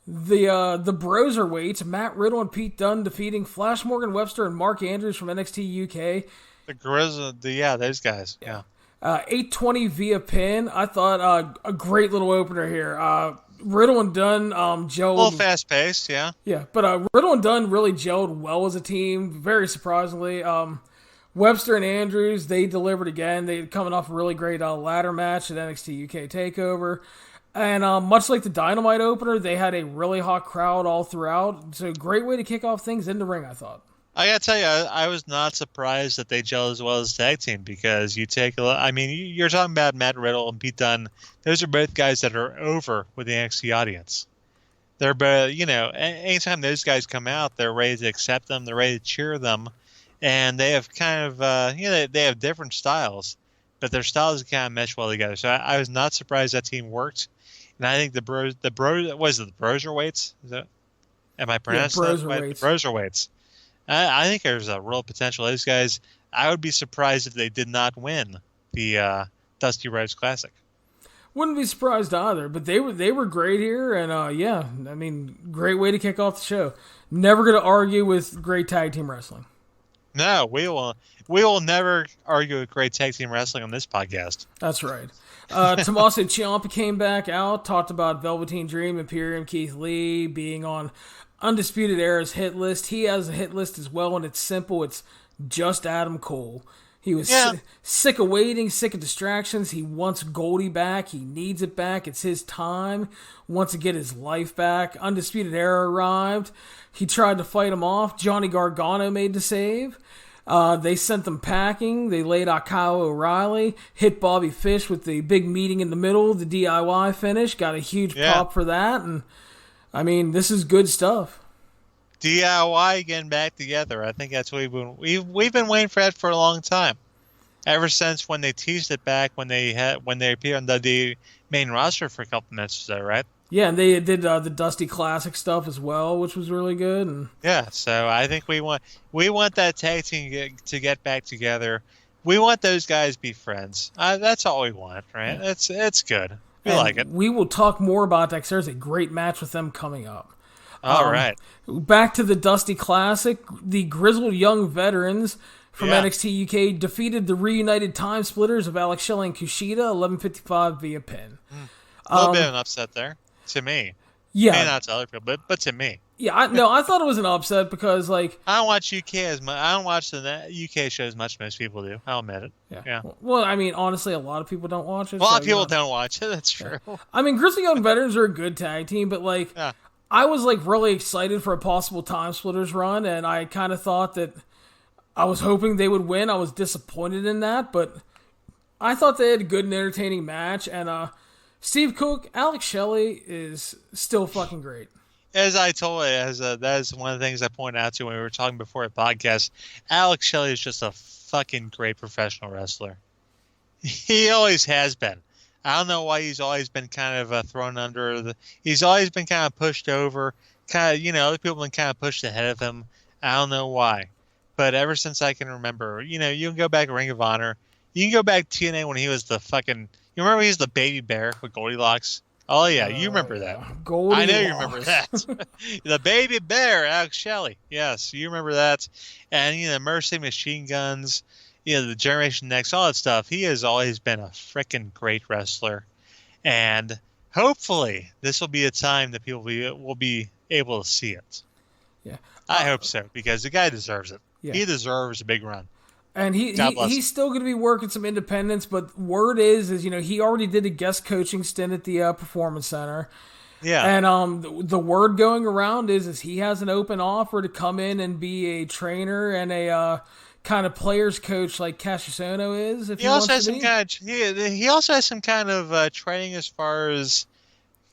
the Broserweights, Matt Riddle and Pete Dunne defeating Flash Morgan Webster and Mark Andrews from NXT UK. The Grizz, those guys. Yeah. 820 via pin. I thought a great little opener here. Riddle and Dunne gelled. A little fast paced, yeah. Yeah, but Riddle and Dunne really gelled well as a team, very surprisingly. Webster and Andrews, they delivered again. They coming off a really great ladder match at NXT UK TakeOver. And much like the Dynamite opener, they had a really hot crowd all throughout. So great way to kick off things in the ring, I thought. I gotta tell you, I was not surprised that they gel as well as tag team, because you're talking about Matt Riddle and Pete Dunne. Those are both guys that are over with the NXT audience. They're both, anytime those guys come out, they're ready to accept them, they're ready to cheer them, and they have kind of, they have different styles, but their styles kind of mesh well together. So I was not surprised that team worked, and I think the Broserweights? Am I pronouncing that right? The Broserweights. I think there's a real potential. Those guys, I would be surprised if they did not win the Dusty Rhodes Classic. Wouldn't be surprised either, but they were great here, and great way to kick off the show. Never going to argue with great tag team wrestling. No, we will never argue with great tag team wrestling on this podcast. That's right. Tommaso Ciampa came back out, talked about Velveteen Dream, Imperium, Keith Lee being on Undisputed Era's hit list. He has a hit list as well, and it's simple. It's just Adam Cole. He was sick of waiting, sick of distractions. He wants Goldie back. He needs it back. It's his time. Wants to get his life back. Undisputed Era arrived. He tried to fight him off. Johnny Gargano made the save. They sent them packing. They laid out Kyle O'Reilly, hit Bobby Fish with the big meeting in the middle, the DIY finish. Got a huge pop for that, and this is good stuff. DIY getting back together. I think that's what we've been waiting for that for a long time. Ever since when they teased it back when they appeared on the main roster for a couple minutes, is that right? Yeah, and they did the Dusty Classic stuff as well, which was really good. And yeah, so I think we want that tag team to get back together. We want those guys to be friends. That's all we want, right? Yeah. It's good. We like it. We will talk more about that because there's a great match with them coming up. All right. Back to the Dusty Classic. The grizzled young veterans from NXT UK defeated the reunited Time Splitters of Alex Shelley and Kushida, 11:55 via pin. A little bit of an upset there, to me. Yeah. Maybe not to other people, but to me. Yeah, I thought it was an upset because, I don't watch UK as much. I don't watch the UK show as much as most people do. I'll admit it. Yeah. Well, honestly, a lot of people don't watch it. A lot of people don't watch it. That's true. Yeah. Grizzly Young Veterans are a good tag team, but I was really excited for a possible Time Splitters run, and I kind of thought that I was hoping they would win. I was disappointed in that, but I thought they had a good and entertaining match, and Steve Cook, Alex Shelley is still fucking great. As I told you, that is one of the things I pointed out to when we were talking before the podcast. Alex Shelley is just a fucking great professional wrestler. He always has been. I don't know why he's always been kind of thrown under he's always been kind of pushed over. Kind of, other people have been kind of pushed ahead of him. I don't know why. But ever since I can remember, you can go back to Ring of Honor. You can go back to TNA when he was the fucking... You remember he was the baby bear with Goldilocks? Oh, yeah, you remember that. Goldilocks. I know you remember that. The baby bear, Alex Shelley. Yes, you remember that. And, Mercy Machine Guns, the Generation Next, all that stuff. He has always been a freaking great wrestler. And hopefully this will be a time that people will be able to see it. Yeah. I hope so, because the guy deserves it. Yeah. He deserves a big run. And he's still going to be working some independents, but word is he already did a guest coaching stint at the Performance Center. Yeah. And the word going around is he has an open offer to come in and be a trainer and a kind of players coach like Cassisono is. If he also has some he also has some kind of training as far as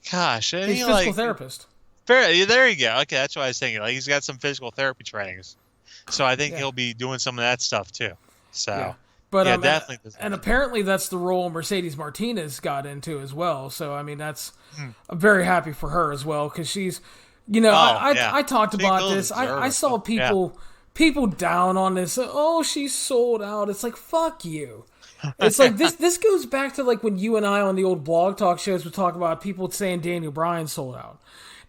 he's physical therapist. There you go. Okay, that's what I was thinking. Like he's got some physical therapy trainings. So I think he'll be doing some of that stuff too. So, but definitely. And apparently that's the role Mercedes Martinez got into as well. So I mean, I'm very happy for her as well because she's, I talked about this. I saw people down on this. Oh, she's sold out. It's like fuck you. It's like this goes back to like when you and I on the old blog talk shows would talk about people saying Daniel Bryan sold out.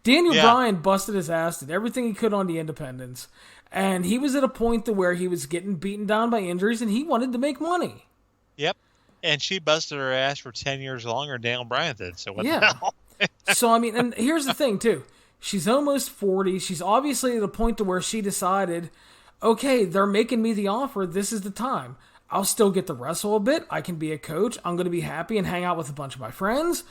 Daniel Bryan busted his ass, did everything he could on the independents. And he was at a point to where he was getting beaten down by injuries, and he wanted to make money. Yep. And she busted her ass for 10 years longer than Daniel Bryan did. So what the hell? So, I mean, and here's the thing, too. She's almost 40. She's obviously at a point to where she decided, okay, they're making me the offer. This is the time. I'll still get to wrestle a bit. I can be a coach. I'm going to be happy and hang out with a bunch of my friends.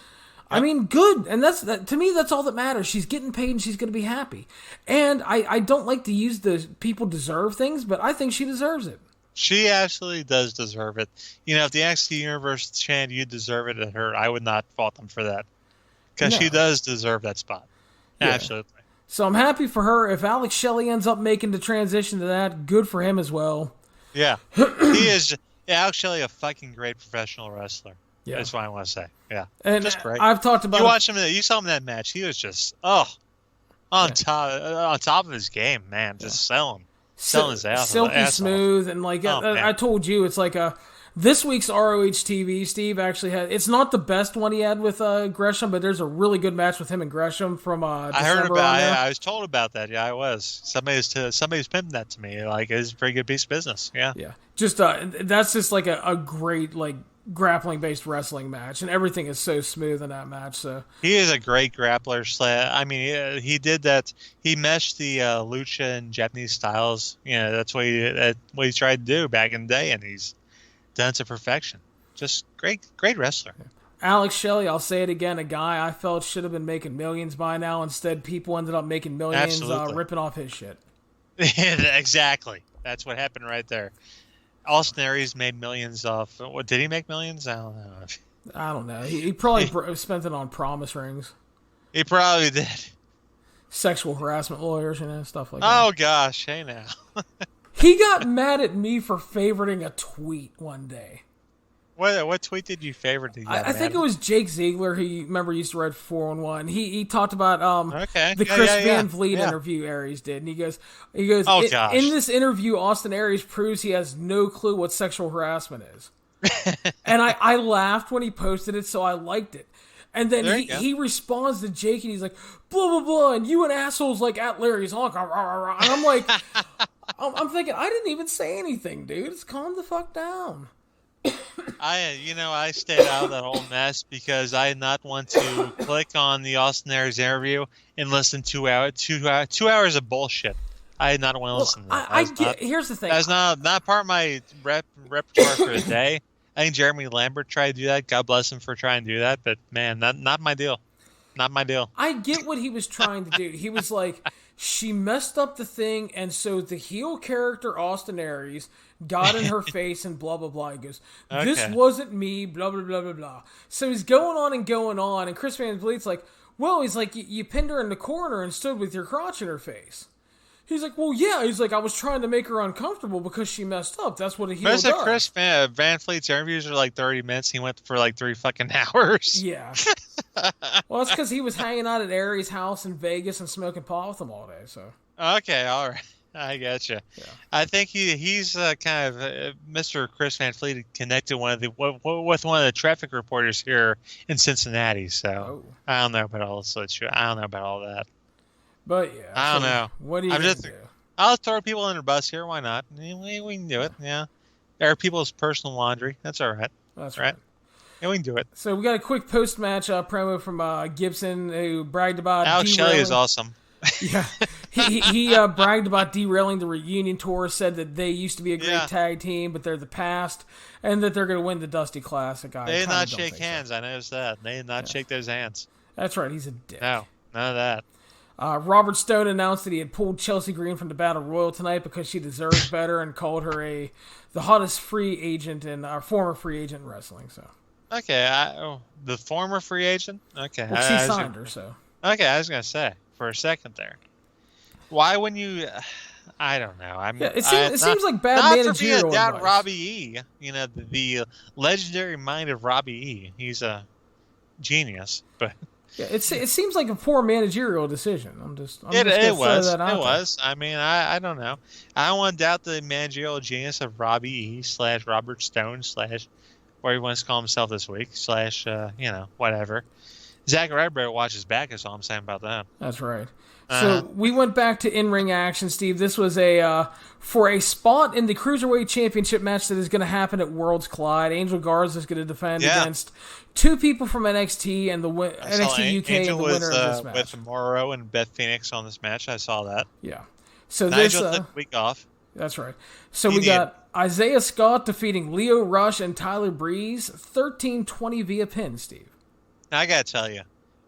I mean, good, and to me, that's all that matters. She's getting paid, and she's going to be happy. And I don't like to use the people deserve things, but I think she deserves it. She absolutely does deserve it. If the NXT Universe chanted you deserve it at her, I would not fault them for that. Because she does deserve that spot. Yeah. Absolutely. So I'm happy for her. If Alex Shelley ends up making the transition to that, good for him as well. Yeah. He is, Alex Shelley, a fucking great professional wrestler. Yeah. That's what I want to say. Yeah. And just great. I've talked about you saw him in that match. He was just on top of his game, man. Just selling his ass. Silky smooth and I told you it's like this week's ROH TV, Steve actually had it's not the best one he had with Gresham, but there's a really good match with him and Gresham from December. I heard about it. I was told about that. Yeah, I was. Somebody's pimping that to me. Like it's a pretty good piece of business. Yeah. Yeah. Just that's just like a great grappling based wrestling match, and everything is so smooth in that match. So he is a great grappler. I mean, he did that. He meshed the lucha and Japanese styles. That's what he tried to do back in the day, and he's done it to perfection. Just great wrestler. Alex Shelley, I'll say it again, a guy I felt should have been making millions by now. Instead, people ended up making millions ripping off his shit. Exactly. That's what happened right there. Austin Aries made millions off. What did he make millions? I don't know. He probably spent it on promise rings. He probably did. Sexual harassment lawyers and stuff like that. Oh gosh, hey now. He got mad at me for favoriting a tweet one day. What tweet did you favorite? I think it was Jake Ziegler, who used to write 411. He talked about the Chris Van Vliet interview Aries did, and he goes, oh, gosh. In this interview, Austin Aries proves he has no clue what sexual harassment is. And I laughed when he posted it, so I liked it. And then he responds to Jake, and he's like, blah, blah, blah, and you and assholes like at Larry Csonka. And I'm like, I'm thinking, I didn't even say anything, dude. Just calm the fuck down. I stayed out of that whole mess because I did not want to click on the Austin Aries interview and listen to 2 hours of bullshit. I did not want to listen to that. Here's the thing. That's not part of my repertoire for the day. I think Jeremy Lambert tried to do that. God bless him for trying to do that. But, man, not my deal. Not my deal. I get what he was trying to do. He was like, she messed up the thing, and so the heel character, Austin Aries, got in her face and blah, blah, blah. He goes, this wasn't me, blah, blah, blah, blah, blah. So he's going on, and Chris Van Vliet's like, well, he's like, you pinned her in the corner and stood with your crotch in her face. He's like, well, yeah. He's like, I was trying to make her uncomfortable because she messed up. That's what a heel does. Chris Van Vliet's interviews are like 30 minutes. He went for like 3 fucking hours. Yeah. Well, it's because he was hanging out at Aries' house in Vegas and smoking pot with him all day. So. Okay, all right. I gotcha. Yeah. I think he's kind of Mr. Chris Van Vliet connected with one of the traffic reporters here in Cincinnati. So I don't know about all this. I don't know about all that. But yeah, I don't know. What do you do? I'll throw people under the bus here. Why not? We can do it. Yeah, air people's personal laundry. That's all right. That's right. Yeah, we can do it. So we got a quick post-match promo from Gibson, who bragged about Alex Shelley is awesome. Yeah, He bragged about derailing the reunion tour, said that they used to be a great tag team, but they're the past, and that they're going to win the Dusty Classic. They did not shake hands. So. I noticed that. They did not shake those hands. That's right. He's a dick. No, none of that. Robert Stone announced that he had pulled Chelsea Green from the Battle Royal tonight because she deserves better, and called her the hottest free agent in former free agent in wrestling. So. Okay, the former free agent. Okay, well, she signed her. So. Okay, I was gonna say for a second there. Why wouldn't you? I don't know. It seems like bad managerial advice. Not to be a Robbie E. The legendary mind of Robbie E. He's a genius, but. Yeah, it seems like a poor managerial decision. It was. I mean, I don't know. I don't want to doubt the managerial genius of Robbie E. / Robert Stone / where he wants to call himself this week / whatever. Zach Ryder watches back. Is all I'm saying about that. That's right. So we went back to in-ring action, Steve. This was for a spot in the Cruiserweight Championship match that is going to happen at Worlds Collide. Angel Garza is going to defend against two people from NXT and the NXT UK Angel and the winner of this match. With Morrow and Beth Phoenix on this match. I saw that. Yeah. So Nigel took a week off. That's right. So we got Isaiah Scott defeating Leo Rush and Tyler Breeze, 13-20 via pin, Steve. Now, I got to tell you.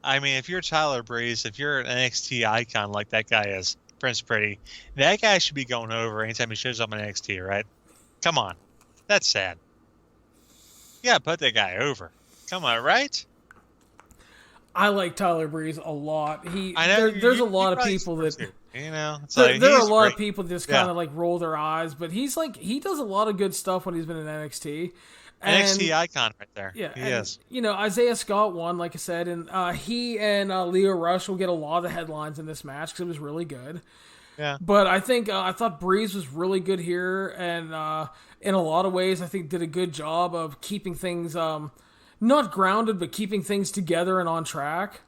I mean, if you're Tyler Breeze, if you're an NXT icon like that guy is, Prince Pretty, that guy should be going over anytime he shows up on NXT, right? Come on. That's sad. You gotta put that guy over. Come on, right? I like Tyler Breeze a lot. I know there's a lot of people that... there are a lot of people that just kind of like roll their eyes, but he does a lot of good stuff when he's been in NXT. NXT icon right there. Yeah, he is. Isaiah Scott won, like I said, and he and Leo Rush will get a lot of the headlines in this match because it was really good. Yeah. But I think I thought Breeze was really good here, and in a lot of ways, I think did a good job of keeping things not grounded, but keeping things together and on track,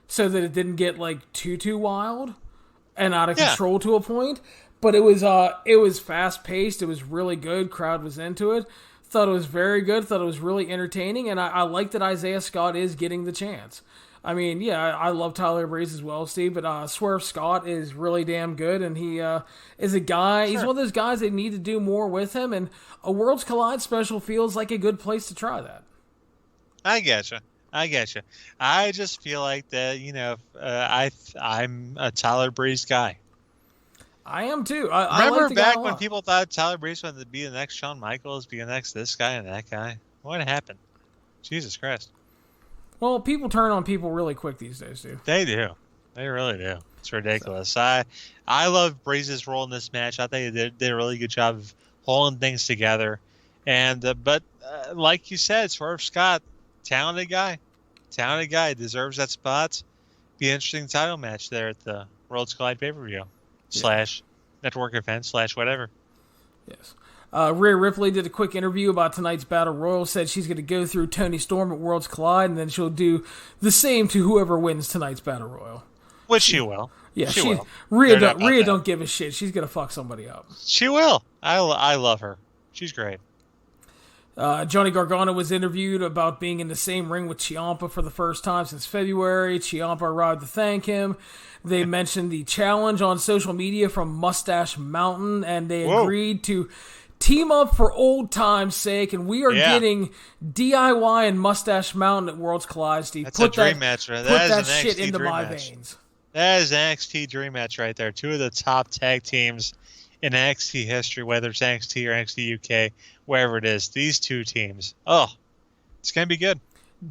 so that it didn't get like too wild and out of control to a point. But it was fast paced. It was really good. Crowd was into it. Thought it was very good. Thought it was really entertaining, and I like that Isaiah Scott is getting the chance. I mean, I love Tyler Breeze as well, Steve, but Swerve Scott is really damn good, and he is a guy. Sure. He's one of those guys they need to do more with him, and a Worlds Collide special feels like a good place to try that. I getcha. I just feel like that. I'm a Tyler Breeze guy. I am too. Remember like back when people thought Tyler Breeze wanted to be the next Shawn Michaels, be the next this guy and that guy? What happened? Jesus Christ. Well, people turn on people really quick these days, dude. They do. They really do. It's ridiculous. So. I love Breeze's role in this match. I think they did a really good job of holding things together. And but like you said, Swerve Scott, talented guy, deserves that spot. Be an interesting title match there at the Worlds Collide pay-per-view. / network event / whatever. Yes. Rhea Ripley did a quick interview about tonight's Battle Royal, said she's going to go through Toni Storm at Worlds Collide, and then she'll do the same to whoever wins tonight's Battle Royal. Which she will. Yeah, she will. Rhea don't give a shit. She's going to fuck somebody up. She will. I love her. She's great. Johnny Gargano was interviewed about being in the same ring with Ciampa for the first time since February. Ciampa arrived to thank him. They mentioned the challenge on social media from Mustache Mountain, and they agreed to team up for old time's sake, and we are getting DIY and Mustache Mountain at Worlds Collide, Steve. That's a dream match, right? Put that shit into my veins. That is an NXT dream match right there. Two of the top tag teams in NXT history, whether it's NXT or NXT UK, wherever it is. These two teams. Oh, it's going to be good.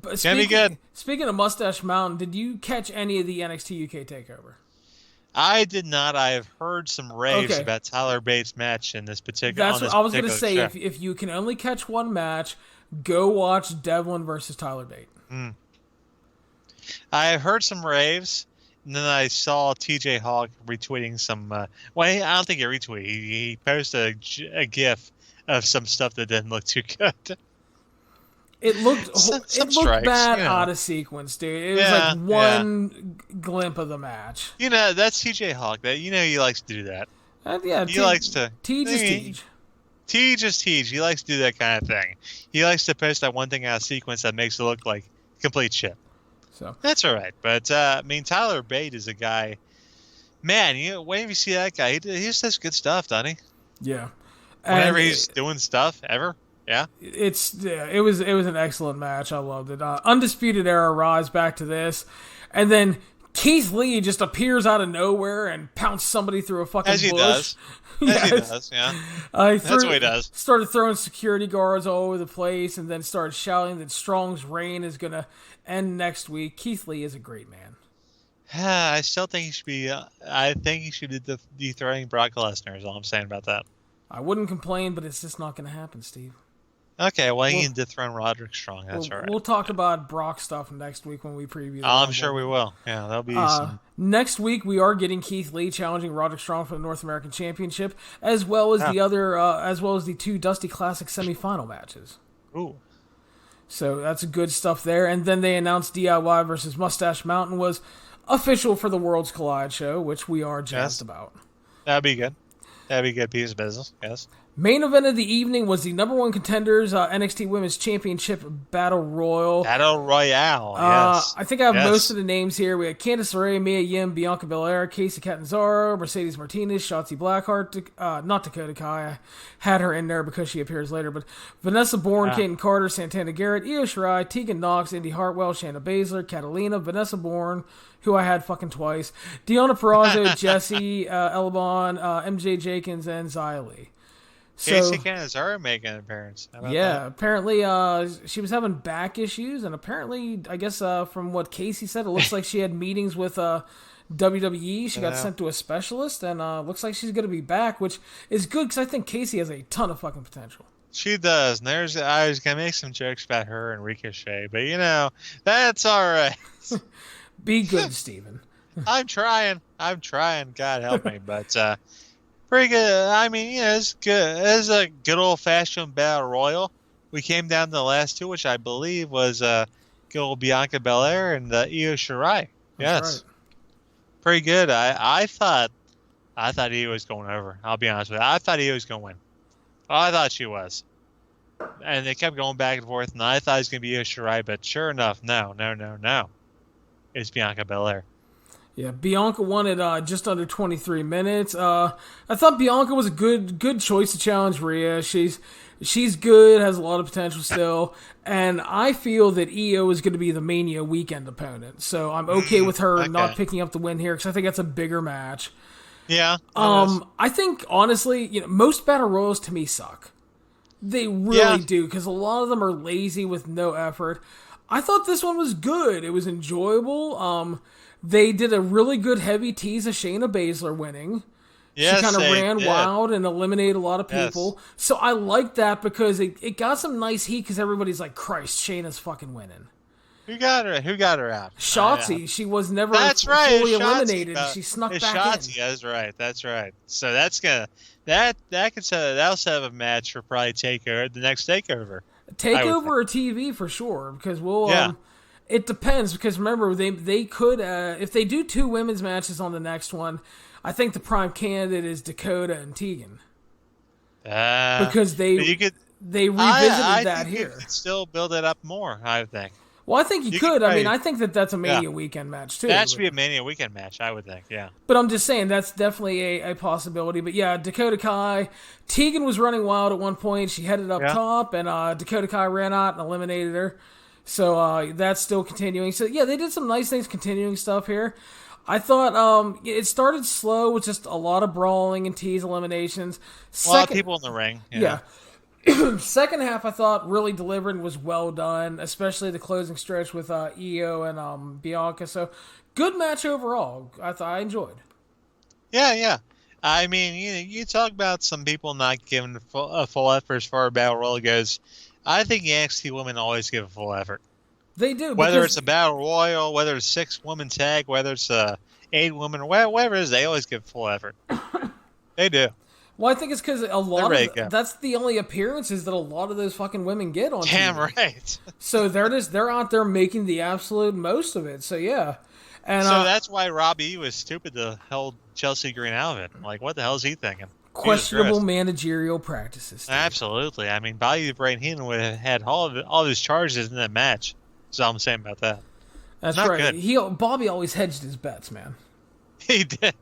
It's going to be good. Speaking of Mustache Mountain, did you catch any of the NXT UK takeover? I did not. I have heard some raves about Tyler Bates' match in this particular. That's what I was going to say. If you can only catch one match, go watch Devlin versus Tyler Bate. I have heard some raves, and then I saw TJ Hawk retweeting some. I don't think he retweeted. He posted a GIF of some stuff that didn't look too good. It looked bad out of sequence, dude. It was like one glimpse of the match. That's TJ Hawk. That he likes to do that. He likes to. Teej is Teej. Teej is Teej. He likes to do that kind of thing. He likes to post that one thing out of sequence that makes it look like complete shit. So that's all right. But Tyler Bate is a guy. Man, whenever you see that guy, he just does good stuff, doesn't he? Yeah. Whenever he's doing stuff, ever. Yeah. It was an excellent match. I loved it. Undisputed Era rise back to this, and then Keith Lee just appears out of nowhere and pounces somebody through a fucking bush. As he does. As he does, yeah. That's what he does. Started throwing security guards all over the place, and then started shouting that Strong's reign is gonna end next week. Keith Lee is a great man. I still think he should be. I think he should be dethroning Brock Lesnar. Is all I'm saying about that. I wouldn't complain, but it's just not going to happen, Steve. Okay, well, you can dethrone Roderick Strong. That's all right. We'll talk about Brock stuff next week when we preview. I'm sure we will. Yeah, that'll be some. Next week we are getting Keith Lee challenging Roderick Strong for the North American Championship, as well as the two Dusty Classic semifinal matches. Ooh. So that's good stuff there. And then they announced DIY versus Mustache Mountain was official for the Worlds Collide show, which we are jazzed about. That'd be good. That'd be a good piece of business, yes. Main event of the evening was the number one contenders NXT Women's Championship Battle Royal. Battle Royale, yes. I think I have most of the names here. We had Candice LeRae, Mia Yim, Bianca Belair, Casey Catanzaro, Mercedes Martinez, Shotzi Blackheart, not Dakota Kai. I had her in there because she appears later, but Vanessa Bourne, Kaden Carter, Santana Garrett, Io Shirai, Tegan Knox, Indy Hartwell, Shayna Baszler, Catalina, Vanessa Bourne, who I had fucking twice, Deonna Purrazzo, Jessie Elbon, MJ Jenkins, and Xia Li. Casey Catanzaro making an appearance. Apparently she was having back issues, and apparently, I guess from what Casey said, it looks like she had meetings with WWE. She got sent to a specialist, and looks like she's going to be back, which is good because I think Casey has a ton of fucking potential. She does. And I was going to make some jokes about her and Ricochet, but that's all right. Be good, Steven. I'm trying. God help me, but pretty good. I mean, it's good. It's a good old-fashioned battle royal. We came down to the last two, which I believe was good old Bianca Belair and Io Shirai. Yes, right. Pretty good. I thought Io was going over. I'll be honest with you. I thought Io was going to win. I thought she was, and they kept going back and forth. And I thought it was going to be Io Shirai, but sure enough, no. It's Bianca Belair. Yeah, Bianca won it just under 23 minutes. I thought Bianca was a good choice to challenge Rhea. She's good, has a lot of potential still, and I feel that Io is going to be the Mania weekend opponent. So I'm okay with her not picking up the win here because I think that's a bigger match. Yeah. I think honestly, most battle royals to me suck. They really do because a lot of them are lazy with no effort. I thought this one was good. It was enjoyable. They did a really good heavy tease of Shayna Baszler winning. Yes, she kind of ran wild and eliminated a lot of people. Yes. So I like that because it got some nice heat because everybody's like, Christ, Shayna's fucking winning. Who got her out? Shotzi. She was never fully eliminated. She snuck back Shotzi. in. That's right. So that'll set up a match for probably the next takeover. Takeover or TV for sure because it depends because remember they could if they do two women's matches on the next one, I think the prime candidate is Dakota and Tegan because they revisited that here. You could still build it up more, I think. Well, I think you could. I mean, I think that's a Mania weekend match, too. That should be a Mania weekend match, I would think, yeah. But I'm just saying, that's definitely a possibility. But yeah, Dakota Kai, Tegan was running wild at one point. She headed up top, and Dakota Kai ran out and eliminated her. So that's still continuing. So yeah, they did some nice things continuing stuff here. I thought it started slow with just a lot of brawling and tease eliminations. A lot of people in the ring. Yeah. Second half, I thought, really delivered and was well done, especially the closing stretch with Io and Bianca. So, good match overall. I enjoyed. Yeah. I mean, you talk about some people not giving a full effort as far as Battle Royal goes. I think the NXT women always give a full effort. They do. Whether it's a Battle Royal, whether it's 6-woman tag, whether it's 8-woman, or whatever it is, they always give full effort. They do. Well, I think it's because that's the only appearances that a lot of those fucking women get on Damn TV. Right. So they're out there making the absolute most of it. So yeah. And so that's why Robbie was stupid to hold Chelsea Green out of it. Like, what the hell is he thinking? Questionable managerial practices. Steve. Absolutely. I mean, Bobby Brain Heenan would have had all of his charges in that match. That's all I'm saying about that. That's Not right. Good. Bobby always hedged his bets, man. He did.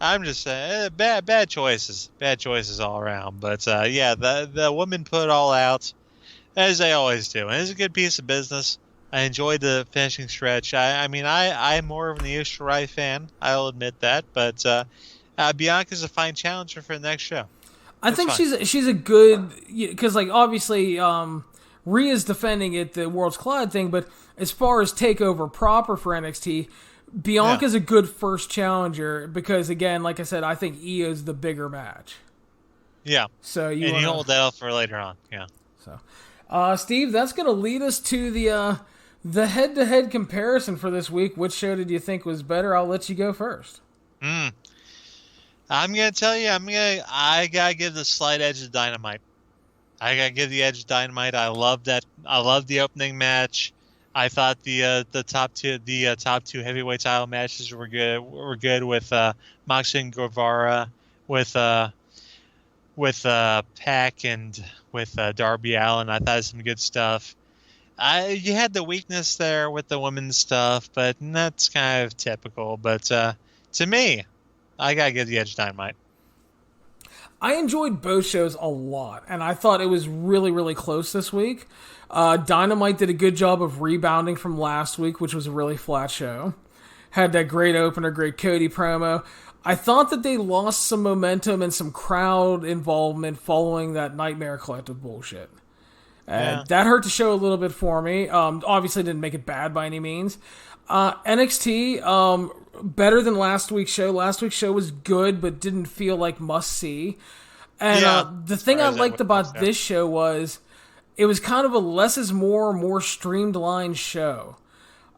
I'm just saying, bad choices all around. But yeah, the women put it all out as they always do, and it's a good piece of business. I enjoyed the finishing stretch. I'm more of an Io Shirai fan. I'll admit that, but Bianca's a fine challenger for the next show. I think she's a good, because like obviously Rhea's defending it, the Worlds Collide thing, but as far as takeover proper for NXT, Bianca's a good first challenger because again, like I said, I think Io's the bigger match. Yeah. So you hold that up for later on. Yeah. So, Steve, that's going to lead us to the head-to-head comparison for this week. Which show did you think was better? I'll let you go first. I'm going to tell you, I got to give the slight edge of Dynamite. I got to give the edge of Dynamite. I love that. I love the opening match. I thought the top two heavyweight title matches were good. With Moxley and Guevara, with Pac and with Darby Allin. I thought it was some good stuff. You had the weakness there with the women's stuff, but that's kind of typical. But to me, I gotta give the edge Dynamite. I enjoyed both shows a lot, and I thought it was really, really close this week. Dynamite did a good job of rebounding from last week, which was a really flat show. Had that great opener, great Cody promo. I thought that they lost some momentum and some crowd involvement following that Nightmare Collective bullshit. And that hurt the show a little bit for me. Obviously didn't make it bad by any means. NXT, better than last week's show. Last week's show was good, but didn't feel like must-see. And the thing I liked about this show was it was kind of a less is more streamlined show.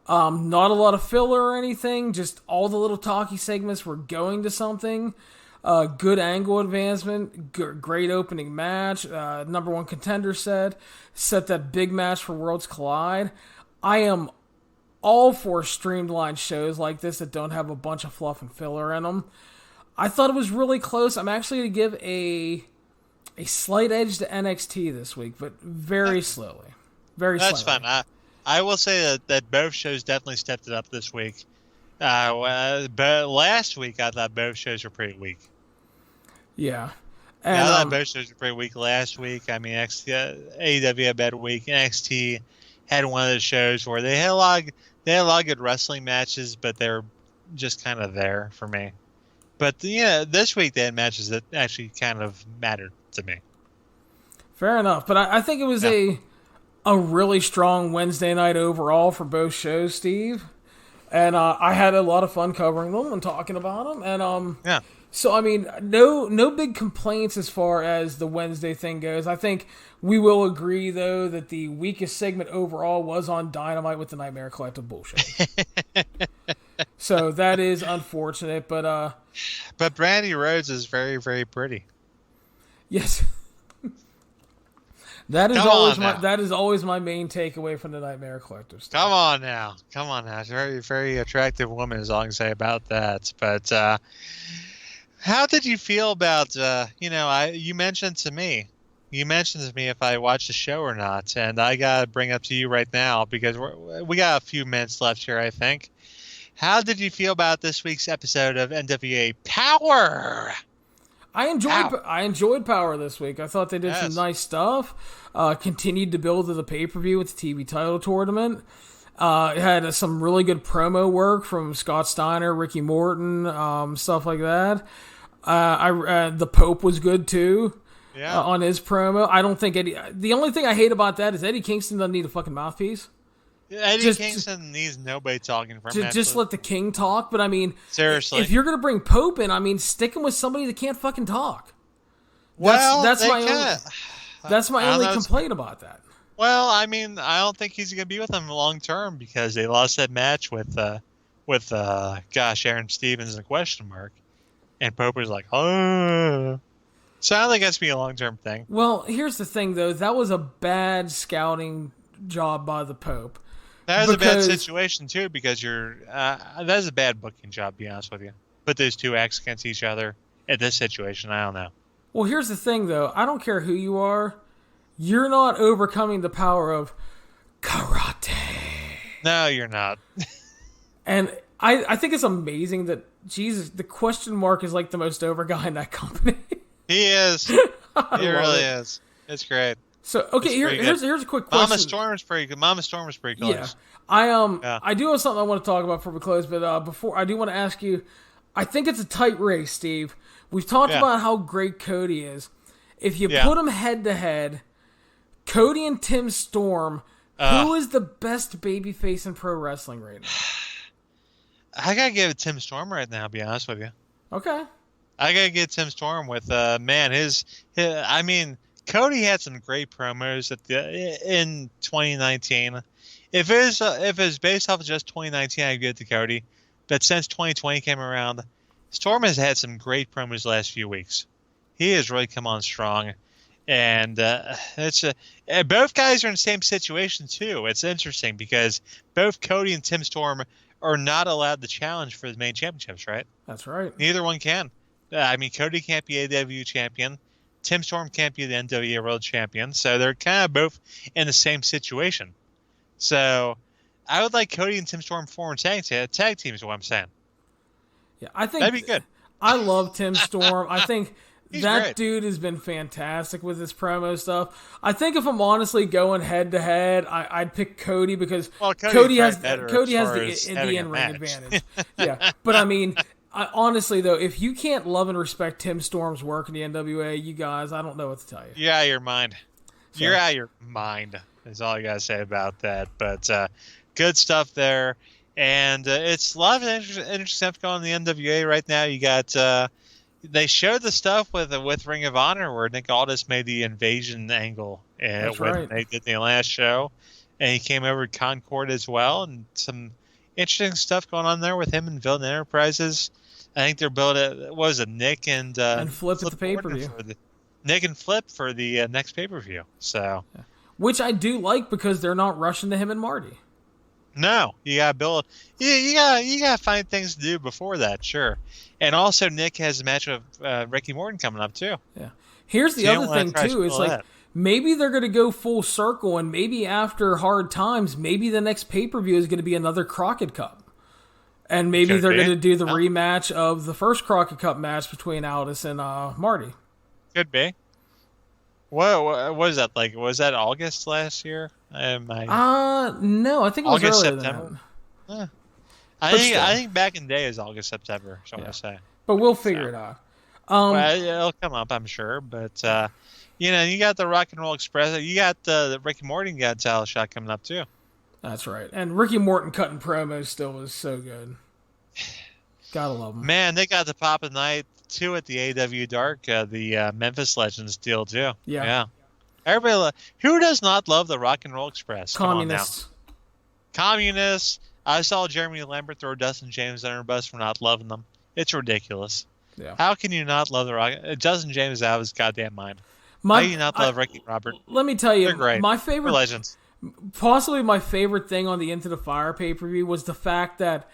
Not a lot of filler or anything, just all the little talky segments were going to something. Good angle advancement, great opening match, number one contender set that big match for Worlds Collide. I am all for streamlined shows like this that don't have a bunch of fluff and filler in them. I thought it was really close. I'm actually going to give a slight edge to NXT this week, but very slowly. That's fine. I will say that both shows definitely stepped it up this week. But last week, I thought both shows were pretty weak. Yeah. And I thought both shows were pretty weak last week. I mean, AEW had a better week. NXT had one of those shows where they had a lot of good wrestling matches, but they're just kind of there for me. But this week they had matches that actually kind of mattered to me. Fair enough, but I think it was a really strong Wednesday night overall for both shows, Steve. And I had a lot of fun covering them and talking about them. And so I mean, no big complaints as far as the Wednesday thing goes. I think we will agree though that the weakest segment overall was on Dynamite with the Nightmare Collective bullshit. So that is unfortunate, but Brandy Rhodes is very, very pretty. Yes. That is always my main takeaway from the Nightmare Collective stuff. Come on now. It's a very, very attractive woman, is all I can say about that. But how did you feel about you mentioned to me if I watched the show or not, and I gotta bring up to you right now because we got a few minutes left here, I think. How did you feel about this week's episode of NWA Power? I enjoyed Power this week. I thought they did some nice stuff. Continued to build to the pay-per-view with the TV title tournament. It had some really good promo work from Scott Steiner, Ricky Morton, stuff like that. The Pope was good too. On his promo. I don't think the only thing I hate about that is Eddie Kingston doesn't need a fucking mouthpiece. Eddie Kingston needs nobody talking for him. Just let the king talk. But I mean, seriously, if you're gonna bring Pope in, I mean, stick him with somebody that can't fucking talk. That's my only complaint about that. Well, I mean, I don't think he's gonna be with them long term because they lost that match with Aaron Stevens in a question mark, and Pope was like, oh. So I don't think that's be a long term thing. Well, here's the thing though, that was a bad scouting job by the Pope. That was a bad situation too, because that is a bad booking job, to be honest with you. Put those two acts against each other in this situation, I don't know. Well, here's the thing though, I don't care who you are, you're not overcoming the power of karate. No, you're not. And I think it's amazing that, Jesus, the question mark is like the most over guy in that company. He is. He really is. It's great. So, okay, here's a quick question. Mama Storm is pretty good. Mama Storm is pretty close. Yeah. I do have something I want to talk about before we close, but before I do want to ask you, I think it's a tight race, Steve. We've talked about how great Cody is. If you put them head to head, Cody and Tim Storm, who is the best babyface in pro wrestling right now? I gotta give it Tim Storm right now. To be honest with you. Okay. I gotta get Tim Storm with his. I mean, Cody had some great promos in 2019. If it's based off of just 2019, I'd give it to Cody. But since 2020 came around, Storm has had some great promos the last few weeks. He has really come on strong, and both guys are in the same situation too. It's interesting because both Cody and Tim Storm are not allowed to challenge for the main championships, right? That's right. Neither one can. I mean, Cody can't be AEW champion. Tim Storm can't be the NWA World Champion. So they're kind of both in the same situation. So I would like Cody and Tim Storm form tag teams is what I'm saying. Yeah, I think that'd be good. I love Tim Storm. I think that great. Dude has been fantastic with his promo stuff. I think if I'm honestly going head to head, I'd pick Cody because Cody has the in-ring advantage. Yeah, but I mean, honestly though, if you can't love and respect Tim Storm's work in the NWA, you guys, I don't know what to tell you. You're out of your mind. So. You're out of your mind. Is all I gotta say about that. But good stuff there, and it's a lot of interesting stuff going on in the NWA right now. You got. They showed the stuff with Ring of Honor where Nick Aldis made the invasion angle when they did the last show, and he came over to Concord as well, and some interesting stuff going on there with him and Villain Enterprises. I think they're building Nick and Flip at the pay-per-view. Nick and Flip for the next pay-per-view. So, which I do like because they're not rushing to him and Marty. No, you gotta build. You gotta find things to do before that, sure. And also, Nick has a match with Ricky Morton coming up too. Yeah. Here's the other thing too. It's like maybe they're gonna go full circle, and maybe after Hard Times, maybe the next pay per view is gonna be another Crockett Cup, and maybe they're gonna do the rematch of the first Crockett Cup match between Aldis and Marty. Could be. What was that like? Was that August last year? No, I think it was August, earlier September. Than that. I think back in the day is August, September. So I say. But we'll figure it out. It'll come up, I'm sure. But you got the Rock and Roll Express. You got the Ricky Morton got a title shot coming up too. That's right. And Ricky Morton cutting promos still was so good. Gotta love him. Man, they got the pop of the night too at the AEW Dark, the Memphis Legends deal too. Yeah. Everybody, who does not love the Rock and Roll Express? Communists. Communists. I saw Jeremy Lambert throw Dustin James under a bus for not loving them. It's ridiculous. Yeah. How can you not love the Rock? Dustin James is out of his goddamn mind. How do you not love Ricky Robert? Let me tell you, they're great. My favorite, they're legends. Possibly my favorite thing on the Into the Fire pay-per-view was the fact that